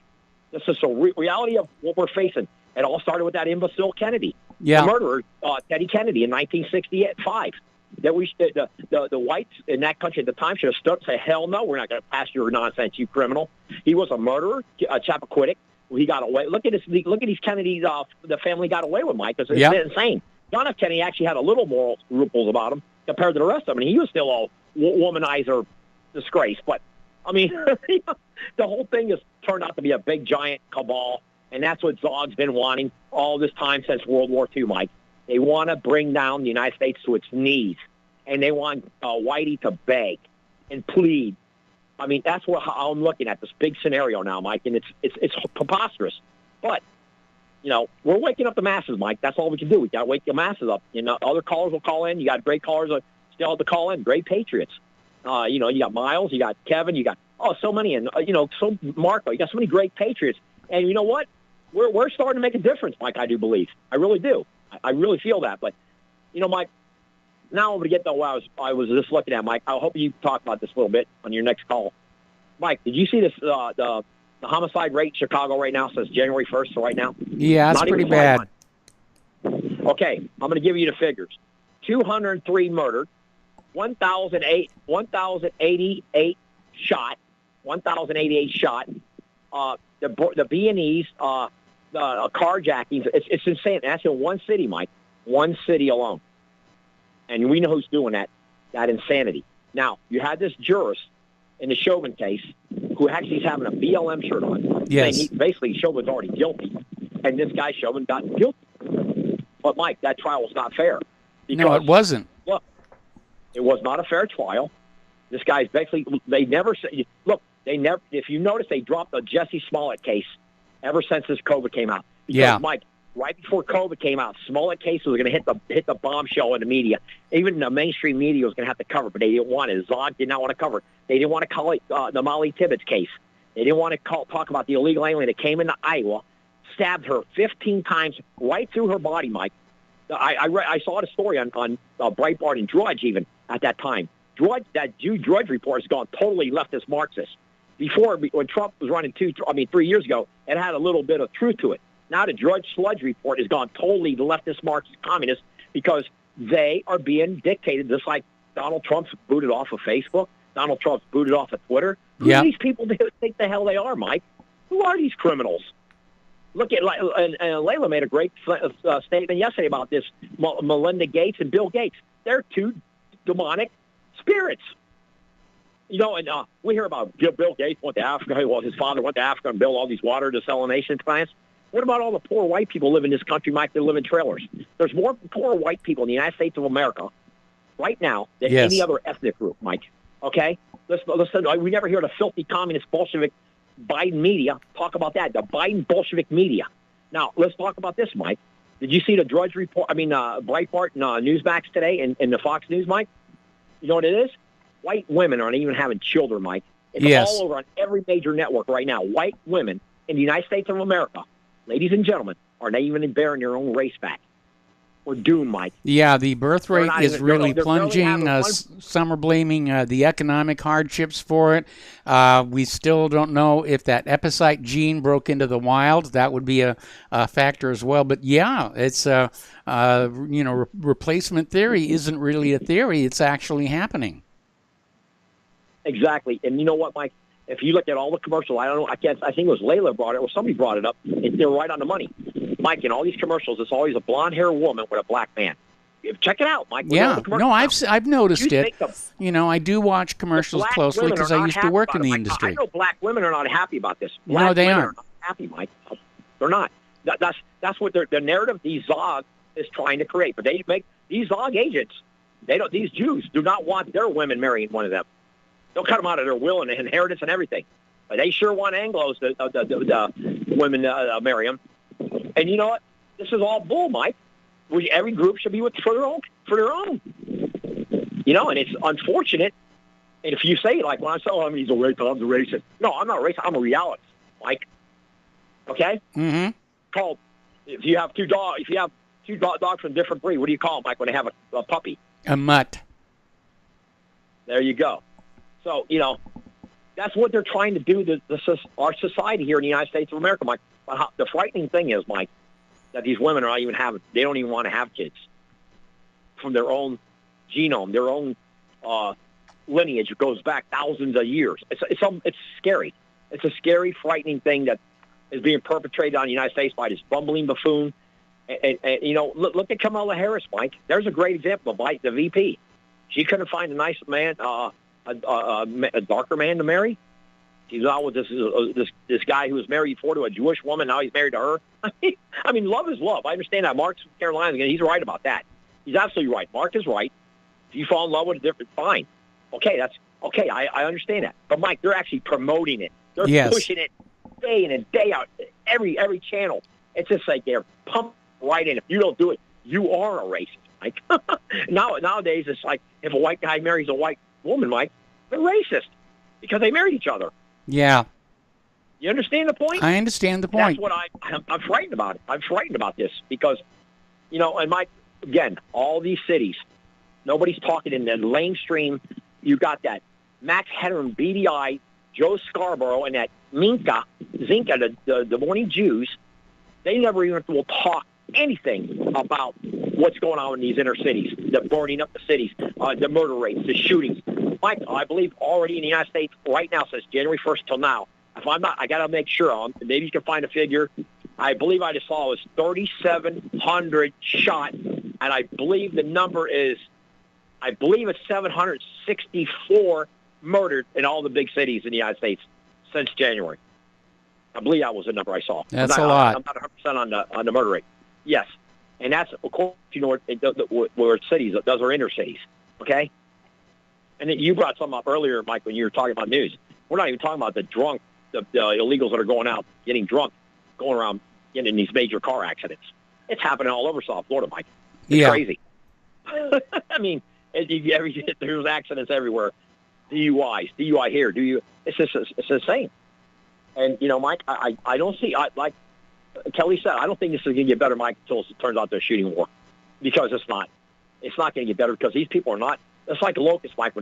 This is the reality of what we're facing. It all started with that imbecile Kennedy, the murderer, Teddy Kennedy, in 1965. That the whites in that country at the time should have stood and said, "Hell no, we're not going to pass your nonsense, you criminal." He was a murderer, a Chappaquiddick. He got away. Look at these Kennedys. The family got away with, Mike. It's insane. John F. Kennedy actually had a little moral scruples about him compared to the rest of them. And he was still a womanizer disgrace. But I mean, the whole thing has turned out to be a big giant cabal. And that's what Zog's been wanting all this time since World War II, Mike. They want to bring down the United States to its knees, and they want Whitey to beg and plead. I mean, that's how I'm looking at this big scenario now, Mike, and it's preposterous. But, we're waking up the masses, Mike. That's all we can do. We got to wake the masses up. Other callers will call in. You got great callers still have to call in, great patriots. You got Miles, you got Kevin, you got, so many, and, so Marco. You got so many great patriots. And you know what? We're starting to make a difference, Mike, I do believe. I really do. I really feel that. But, Mike, now I'm going to get to what I was just looking at, Mike. I hope you talk about this a little bit on your next call. Mike, did you see this, the homicide rate in Chicago right now since January 1st to right now?
Yeah, that's pretty bad.
Okay, I'm going to give you the figures. 203 murdered, 1,088 shot, 1,088 shot. The B&Es, the carjackings, it's insane. That's in one city, Mike. One city alone. And we know who's doing that insanity. Now, you had this jurist in the Chauvin case who actually is having a BLM shirt on.
Yes.
Basically, Chauvin's already guilty, and this guy, Chauvin, got guilty. But, Mike, that trial was not fair.
No, it wasn't.
Look, it was not a fair trial. This guy's basically, they never, if you notice, they dropped the Jesse Smollett case ever since this COVID came out. Because, Mike, right before COVID came out, Smollett case was going to hit the bombshell in the media. Even the mainstream media was going to have to cover it, but they didn't want it. Zog did not want to cover it. They didn't want to call it the Molly Tibbetts case. They didn't want to talk about the illegal alien that came into Iowa, stabbed her 15 times right through her body, Mike. I saw the story on Breitbart and Drudge even at that time. That Drudge report has gone totally leftist Marxist. Before, when Trump was running 3 years ago, it had a little bit of truth to it. Now the Drudge Sludge report has gone totally leftist Marxist communist because they are being dictated, just like Donald Trump's booted off of Facebook. Donald Trump's booted off of Twitter. Who do these people think the hell they are, Mike? Who are these criminals? Look at, and Layla made a great statement yesterday about this, Melinda Gates and Bill Gates. They're two demonic spirits. And we hear about Bill Gates went to Africa. Well, his father went to Africa and built all these water desalination plants. What about all the poor white people live in this country, Mike, that live in trailers? There's more poor white people in the United States of America right now than any other ethnic group, Mike. Okay? Listen, we never hear the filthy communist Bolshevik Biden media talk about that, the Biden Bolshevik media. Now, let's talk about this, Mike. Did you see the Drudge report, Breitbart and Newsmax today in the Fox News, Mike? You know what it is? White women aren't even having children, Mike. It's all over on every major network right now. White women in the United States of America, ladies and gentlemen, are not even bearing their own race back. We're doomed, Mike.
Yeah, the birth rate is really plunging. Some are blaming the economic hardships for it. We still don't know if that epicyte gene broke into the wild. That would be a factor as well. But yeah, it's replacement theory isn't really a theory. It's actually happening.
Exactly. And you know what, Mike? If you look at all the commercials, I think it was Layla brought it, or somebody brought it up. They're right on the money. Mike, in all these commercials, it's always a blonde-haired woman with a black man. Check it out, Mike.
Yeah, no, I've noticed it. I do watch commercials closely because I used to work in the industry.
I know black women are not happy about this.
No, they aren't.
Are not happy, Mike. They're not. That's what the narrative these Zog is trying to create. But they make these Zog agents. These Jews do not want their women marrying one of them. They'll cut them out of their will and inheritance and everything. But they sure want Anglos, the women, marry them. And you know what? This is all bull, Mike. Every group should be for their own. And it's unfortunate. And if you say, like, when I'm saying, he's a racist. No, I'm not a racist. I'm a realist, Mike. Okay?
Mm-hmm.
Called, if you have two dogs from different breed, what do you call them, Mike, when they have a puppy?
A mutt.
There you go. So, that's what they're trying to do to our society here in the United States of America, Mike. The frightening thing is, Mike, that these women they don't even want to have kids from their own genome, their own lineage. It goes back thousands of years. It's scary. It's a scary, frightening thing that is being perpetrated on the United States by this bumbling buffoon. And look at Kamala Harris, Mike. There's a great example of the VP. She couldn't find a nice man, a darker man to marry. He's out with this guy who was married before to a Jewish woman. Now he's married to her. I mean, love is love. I understand that. Mark's from Carolina, and he's right about that. He's absolutely right. Mark is right. If you fall in love with a different, fine. Okay, that's okay. I understand that. But Mike, they're actually promoting it. They're pushing it day in and day out, every channel. It's just like they're pumped right in. If you don't do it, you are a racist, Mike. Nowadays, it's like if a white guy marries a white woman, Mike, they're racist because they married each other.
Yeah.
You understand the point?
I understand the point.
That's what I'm frightened about it. I'm frightened about this because, and Mike, again, all these cities, nobody's talking in the mainstream. You got that Max Hetter and BDI, Joe Scarborough, and that Zinka, the Morning Jews. They never even will talk anything about what's going on in these inner cities, the burning up the cities, the murder rates, the shootings. Mike, I believe already in the United States right now, since January 1st till now, if I'm not, I got to make sure. Maybe you can find a figure. I believe I just saw it was 3,700 shot, and I believe the number is, it's 764 murdered in all the big cities in the United States since January. I believe that was the number I saw.
That's a lot.
I'm not 100% on the murder rate. Yes, and that's of course where cities, those are inner cities. Okay, and then you brought something up earlier, Mike, when you were talking about news. We're not even talking about the drunk. The illegals that are going out, getting drunk, going around getting in these major car accidents. It's happening all over South Florida, Mike. It's crazy. I mean, there's accidents everywhere. DUI here. It's insane. And, Mike, I don't see, like Kelly said, I don't think this is going to get better, Mike, until it turns out they're shooting war. Because it's not. It's not going to get better because these people are not. It's like locusts, Mike.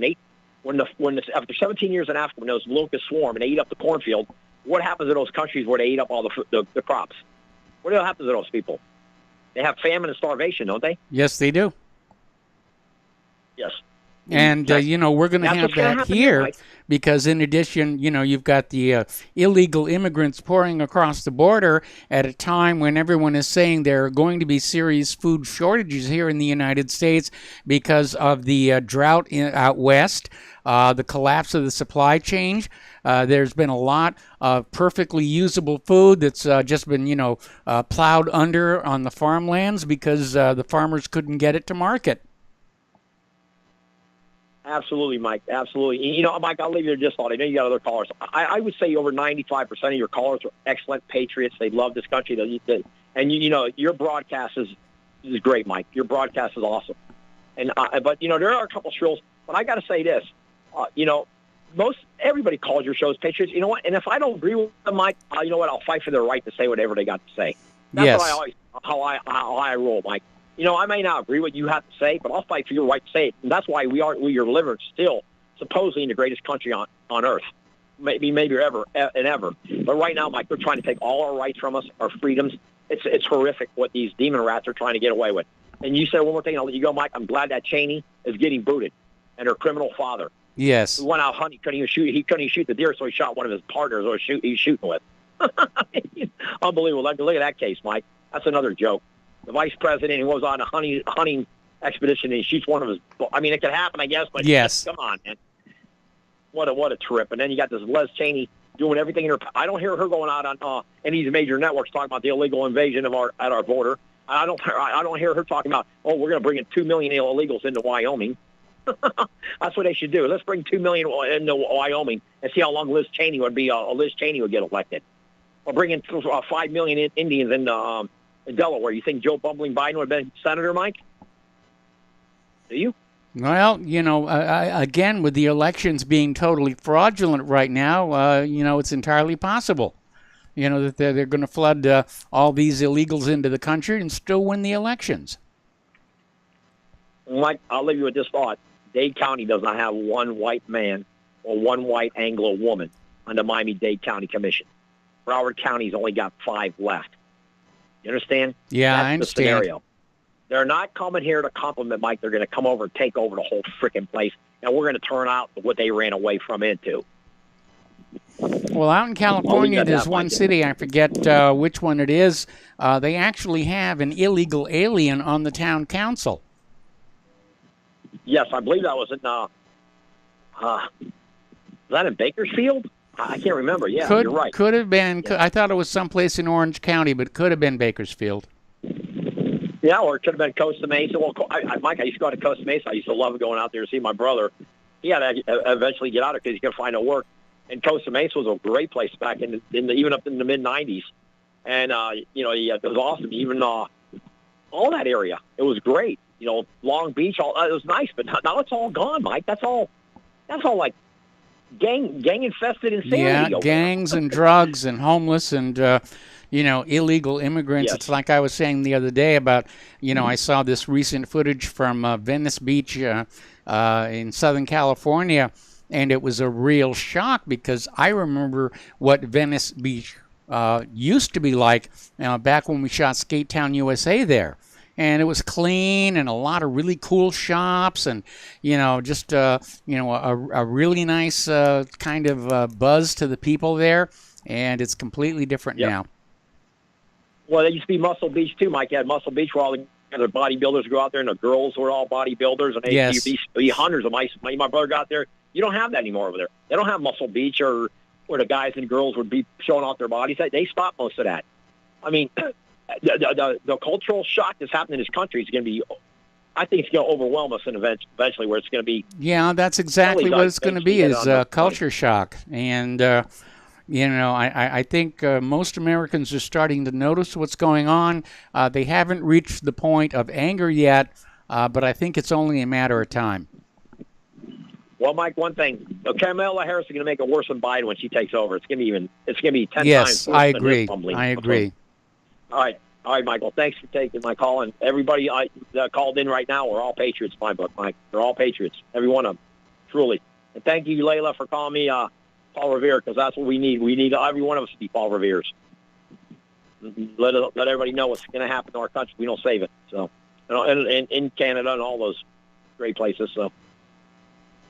After 17 years in Africa, when those locusts swarm and they eat up the cornfield, what happens in those countries where they eat up all the crops? What happens to those people? They have famine and starvation, don't they?
Yes, they do.
Yes.
And, we're going to have that here because in addition, you've got the illegal immigrants pouring across the border at a time when everyone is saying there are going to be serious food shortages here in the United States because of the drought out west, the collapse of the supply chain. There's been a lot of perfectly usable food that's just been, plowed under on the farmlands because the farmers couldn't get it to market.
Absolutely, Mike. Absolutely. Mike, I'll leave you to this thought. I know you got other callers. I would say over 95% of your callers are excellent patriots. They love this country. And, your broadcast is great, Mike. Your broadcast is awesome. And but, there are a couple shrills. But I got to say this. Everybody calls your shows patriots. You know what? And if I don't agree with them, Mike, you know what? I'll fight for their right to say whatever they got to say. That's how I roll, Mike. I may not agree with what you have to say, but I'll fight for your right to say it. And that's why we are delivered still, supposedly in the greatest country on earth, maybe ever. But right now, Mike, they're trying to take all our rights from us, our freedoms. It's horrific what these demon rats are trying to get away with. And you said one more thing, I'll let you go, Mike. I'm glad that Cheney is getting booted, and her criminal father.
Yes.
Who went out hunting, he couldn't even shoot the deer, so he shot one of his partners he's shooting with. Unbelievable. Look at that case, Mike. That's another joke. The vice president, he was on a hunting expedition, and he shoots one of his. I mean, it could happen, I guess, but
yes.
Come on, man. What a trip! And then you got this Les Cheney doing everything in her. I don't hear her going out on any of these major networks talking about the illegal invasion of our border. I don't hear her talking about, we're going to bring in 2 million illegals into Wyoming. That's what they should do. Let's bring 2 million into Wyoming and see how long Liz Cheney would get elected. Or bring in 5 million Indians in Delaware. You think Joe Bumbling Biden would have been senator, Mike? Do you?
Well, again, with the elections being totally fraudulent right now, it's entirely possible, that they're going to flood all these illegals into the country and still win the elections.
Mike, I'll leave you with this thought. Dade County does not have one white man or one white Anglo woman on the Miami-Dade County Commission. Broward County's only got 5 left. You understand?
Yeah,
That's
I understand.
The scenario. They're not coming here to compliment Mike. They're going to come over and take over the whole freaking place, and we're going to turn out what they ran away from into.
Well, out in California, there's one city, I forget which one it is, they actually have an illegal alien on the town council.
Yes, I believe that was in, was that in Bakersfield? I can't remember. Yeah,
You're
right.
Could have been.
Yeah.
I thought it was someplace in Orange County, but it could have been Bakersfield.
Yeah, or it could have been Costa Mesa. Well, Mike, I used to go to Costa Mesa. I used to love going out there to see my brother. He had to eventually get out of it because he couldn't find no work. And Costa Mesa was a great place back even up in the mid-'90s. And, it was awesome. Even all that area. It was great. Long Beach, it was nice. But now it's all gone, Mike. That's all like gang-infested insanity.
Yeah,
over
gangs
there.
and drugs and homeless and, illegal immigrants.
Yes.
It's like I was saying the other day about, I saw this recent footage from Venice Beach in Southern California, and it was a real shock because I remember what Venice Beach used to be like back when we shot Skate Town USA there. And it was clean and a lot of really cool shops and, just, a really nice kind of buzz to the people there. And it's completely different now.
Well, there used to be Muscle Beach, too, Mike. You had Muscle Beach where all the bodybuilders go out there, and the girls were all bodybuilders. And there used to be hundreds of my brother got there. You don't have that anymore over there. They don't have Muscle Beach or where the guys and girls would be showing off their bodies. They stopped most of that. I mean, the cultural shock that's happening in this country is going to be, I think it's going to overwhelm us eventually where it's going to be.
Yeah, that's exactly what it's going to be is culture shock. And, I think most Americans are starting to notice what's going on. They haven't reached the point of anger yet, but I think it's only a matter of time.
Well, Mike, one thing, Kamala Harris is going to make it worse than Biden when she takes over. It's going to be 10 times worse.
Yes, I agree.
I agree. All right, Michael. Thanks for taking my call, and everybody that called in right now, we're all patriots. My book, Mike. They're all patriots, every one of them, truly. And thank you, Layla, for calling me Paul Revere, because that's what we need. We need every one of us to be Paul Reveres. Let everybody know what's going to happen to our country if we don't save it. So, and in Canada and all those great places. So,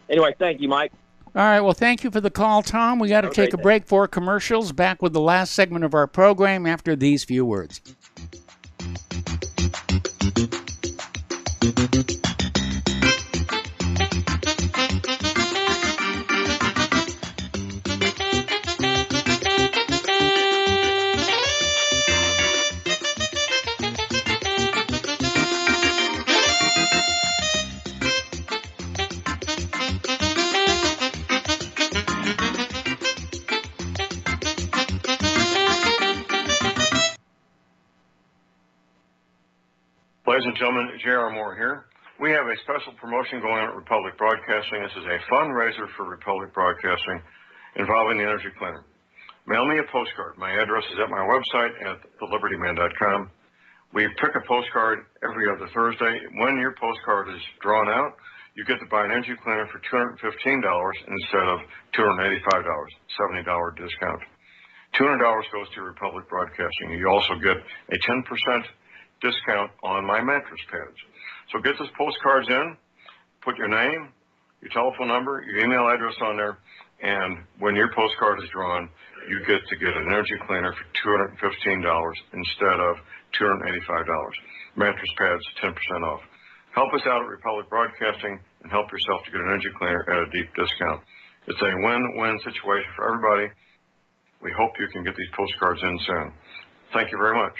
anyway, thank you, Mike.
All right, well, thank you for the call, Tom. We got to take a break for commercials. Back with the last segment of our program after these few words.
Ladies and gentlemen, J.R. Moore here. We have a special promotion going on at Republic Broadcasting. This is a fundraiser for Republic Broadcasting involving the energy cleaner. Mail me a postcard. My address is at my website at thelibertyman.com. We pick a postcard every other Thursday. When your postcard is drawn out, you get to buy an energy cleaner for $215 instead of $285, $70 discount. $200 goes to Republic Broadcasting. You also get a 10% discount on my mattress pads. So get those postcards in, put your name, your telephone number, your email address on there, and when your postcard is drawn, you get to get an energy cleaner for $215 instead of $285. Mattress pads, 10% off. Help us out at Republic Broadcasting and help yourself to get an energy cleaner at a deep discount. It's a win-win situation for everybody. We hope you can get these postcards in soon. Thank you very much.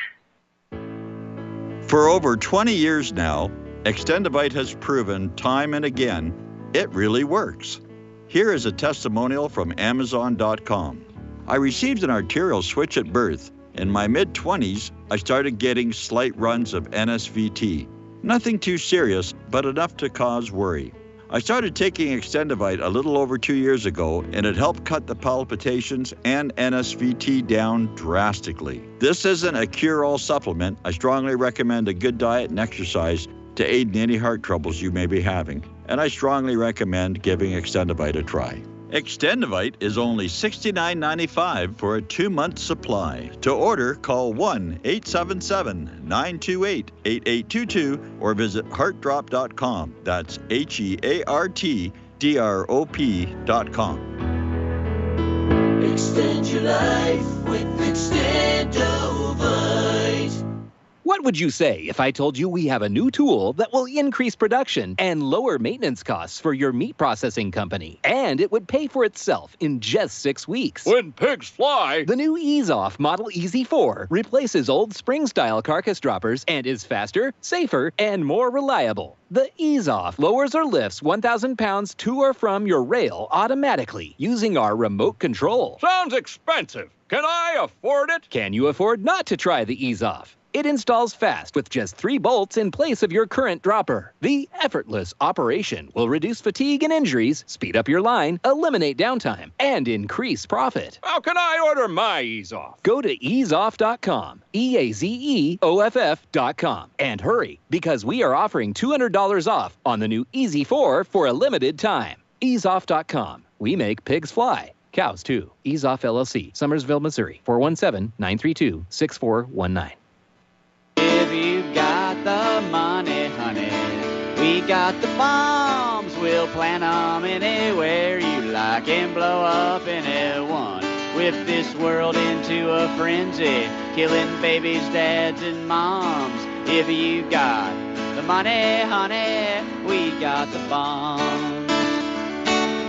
For over 20 years now, Extendivite has proven time and again it really works. Here is a testimonial from Amazon.com. I received an arterial switch at birth. In my mid-20s, I started getting slight runs of NSVT. Nothing too serious, but enough to cause worry. I started taking Extendivite a little over 2 years ago, and it helped cut the palpitations and NSVT down drastically. This isn't a cure-all supplement. I strongly recommend a good diet and exercise to aid in any heart troubles you may be having. And I strongly recommend giving Extendivite a try. Extendivite is only $69.95 for a 2-month supply. To order, call 1-877-928-8822 or visit heartdrop.com. That's HEARTDROP.com.
Extend your life with Extendivite.
What would you say if I told you we have a new tool that will increase production and lower maintenance costs for your meat processing company? And it would pay for itself in just 6 weeks.
When pigs fly!
The new Ease Off Model Easy 4 replaces old spring-style carcass droppers and is faster, safer, and more reliable. The Ease Off lowers or lifts 1,000 pounds to or from your rail automatically using our remote control.
Sounds expensive. Can I afford it?
Can you afford not to try the Ease Off? It installs fast with just 3 bolts in place of your current dropper. The effortless operation will reduce fatigue and injuries, speed up your line, eliminate downtime, and increase profit.
How can I order my Ease Off?
Go to easeoff.com, EAZEOFF.com, and hurry, because we are offering $200 off on the new Easy 4 for a limited time. Easeoff.com. We make pigs fly. Cows, too. Ease Off LLC, Summersville, Missouri, 417-932-6419.
If you got the money, honey, we got the bombs. We'll plant 'em anywhere you like and blow up anyone. Whip this world into a frenzy, killing babies, dads, and moms. If you got the money, honey, we got the bombs.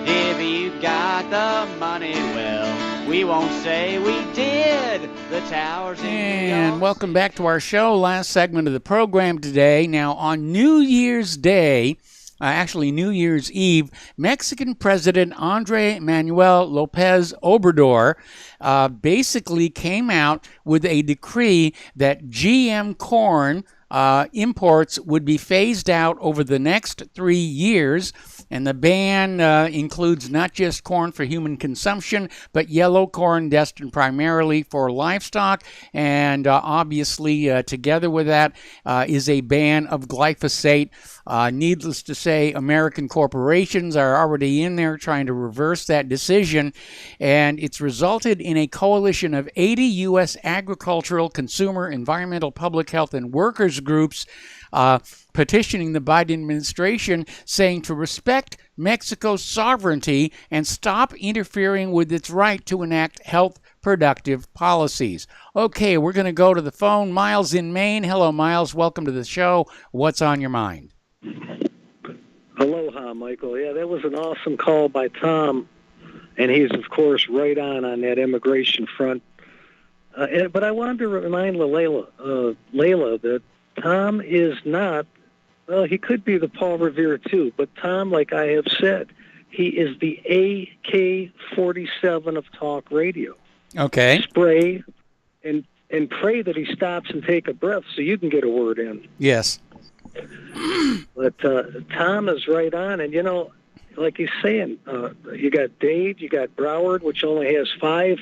If you got the money, well, we won't say we did. The towers
And welcome back to our show. Last segment of the program today. Now, on New Year's Day, actually New Year's Eve, Mexican President Andrés Manuel López Obrador basically came out with a decree that GM corn imports would be phased out over the next 3 years. And the ban includes not just corn for human consumption, but yellow corn destined primarily for livestock. And obviously, together with that is a ban of glyphosate. Needless to say, American corporations are already in there trying to reverse that decision. And it's resulted in a coalition of 80 U.S. agricultural, consumer, environmental, public health, and workers groups petitioning the Biden administration, saying to respect Mexico's sovereignty and stop interfering with its right to enact health productive policies. Okay, we're going to go to the phone. Miles in Maine. Hello, Miles. Welcome to the show. What's on your mind?
Aloha, Michael. Yeah, that was an awesome call by Tom, and he's, of course, right on that immigration front. But I wanted to remind Layla that Tom is not, well, he could be the Paul Revere too, but Tom, like I have said, he is the AK-47 of talk radio.
Okay.
Spray and pray that he stops and take a breath so you can get a word in.
Yes.
But Tom is right on, and like he's saying, you got Dade, you got Broward, which only has 5,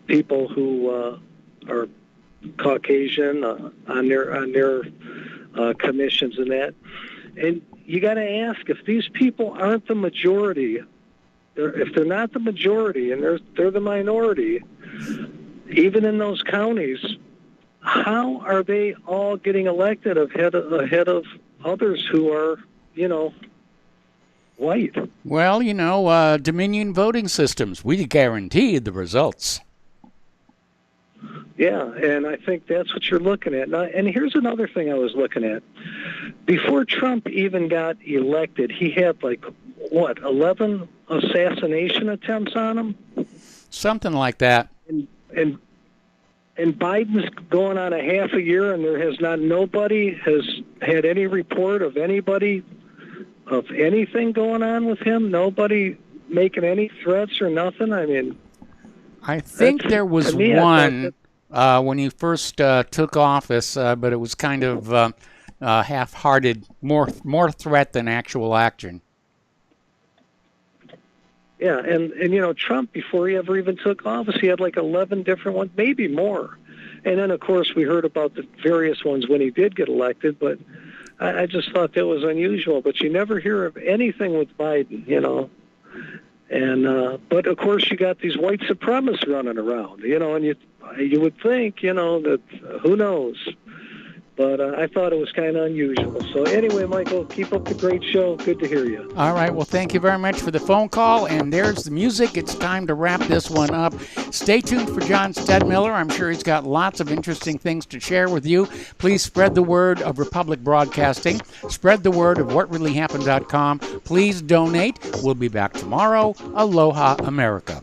people who are Caucasian on their commissions and that. And you got to ask, if these people aren't the majority, if they're not the majority and they're the minority, even in those counties, how are they all getting elected ahead of others who are, white?
Well, Dominion voting systems, we guaranteed the results.
Yeah, and I think that's what you're looking at. Now, and here's another thing I was looking at. Before Trump even got elected, he had 11 assassination attempts on him?
Something like that.
And Biden's going on a half a year, and nobody has had any report of anybody, of anything going on with him? Nobody making any threats or nothing? I mean,
I think there was one when he first took office, but it was kind of half-hearted, more threat than actual action.
Yeah, and Trump, before he ever even took office, he had 11 different ones, maybe more. And then, of course, we heard about the various ones when he did get elected, but I just thought that was unusual. But you never hear of anything with Biden, And but of course you got these white supremacists running around, and you would think, that who knows, But I thought it was kind of unusual. So anyway, Michael, keep up the great show. Good to hear you.
All right. Well, thank you very much for the phone call. And there's the music. It's time to wrap this one up. Stay tuned for John Stedmiller. I'm sure he's got lots of interesting things to share with you. Please spread the word of Republic Broadcasting. Spread the word of whatreallyhappened.com. Please donate. We'll be back tomorrow. Aloha, America.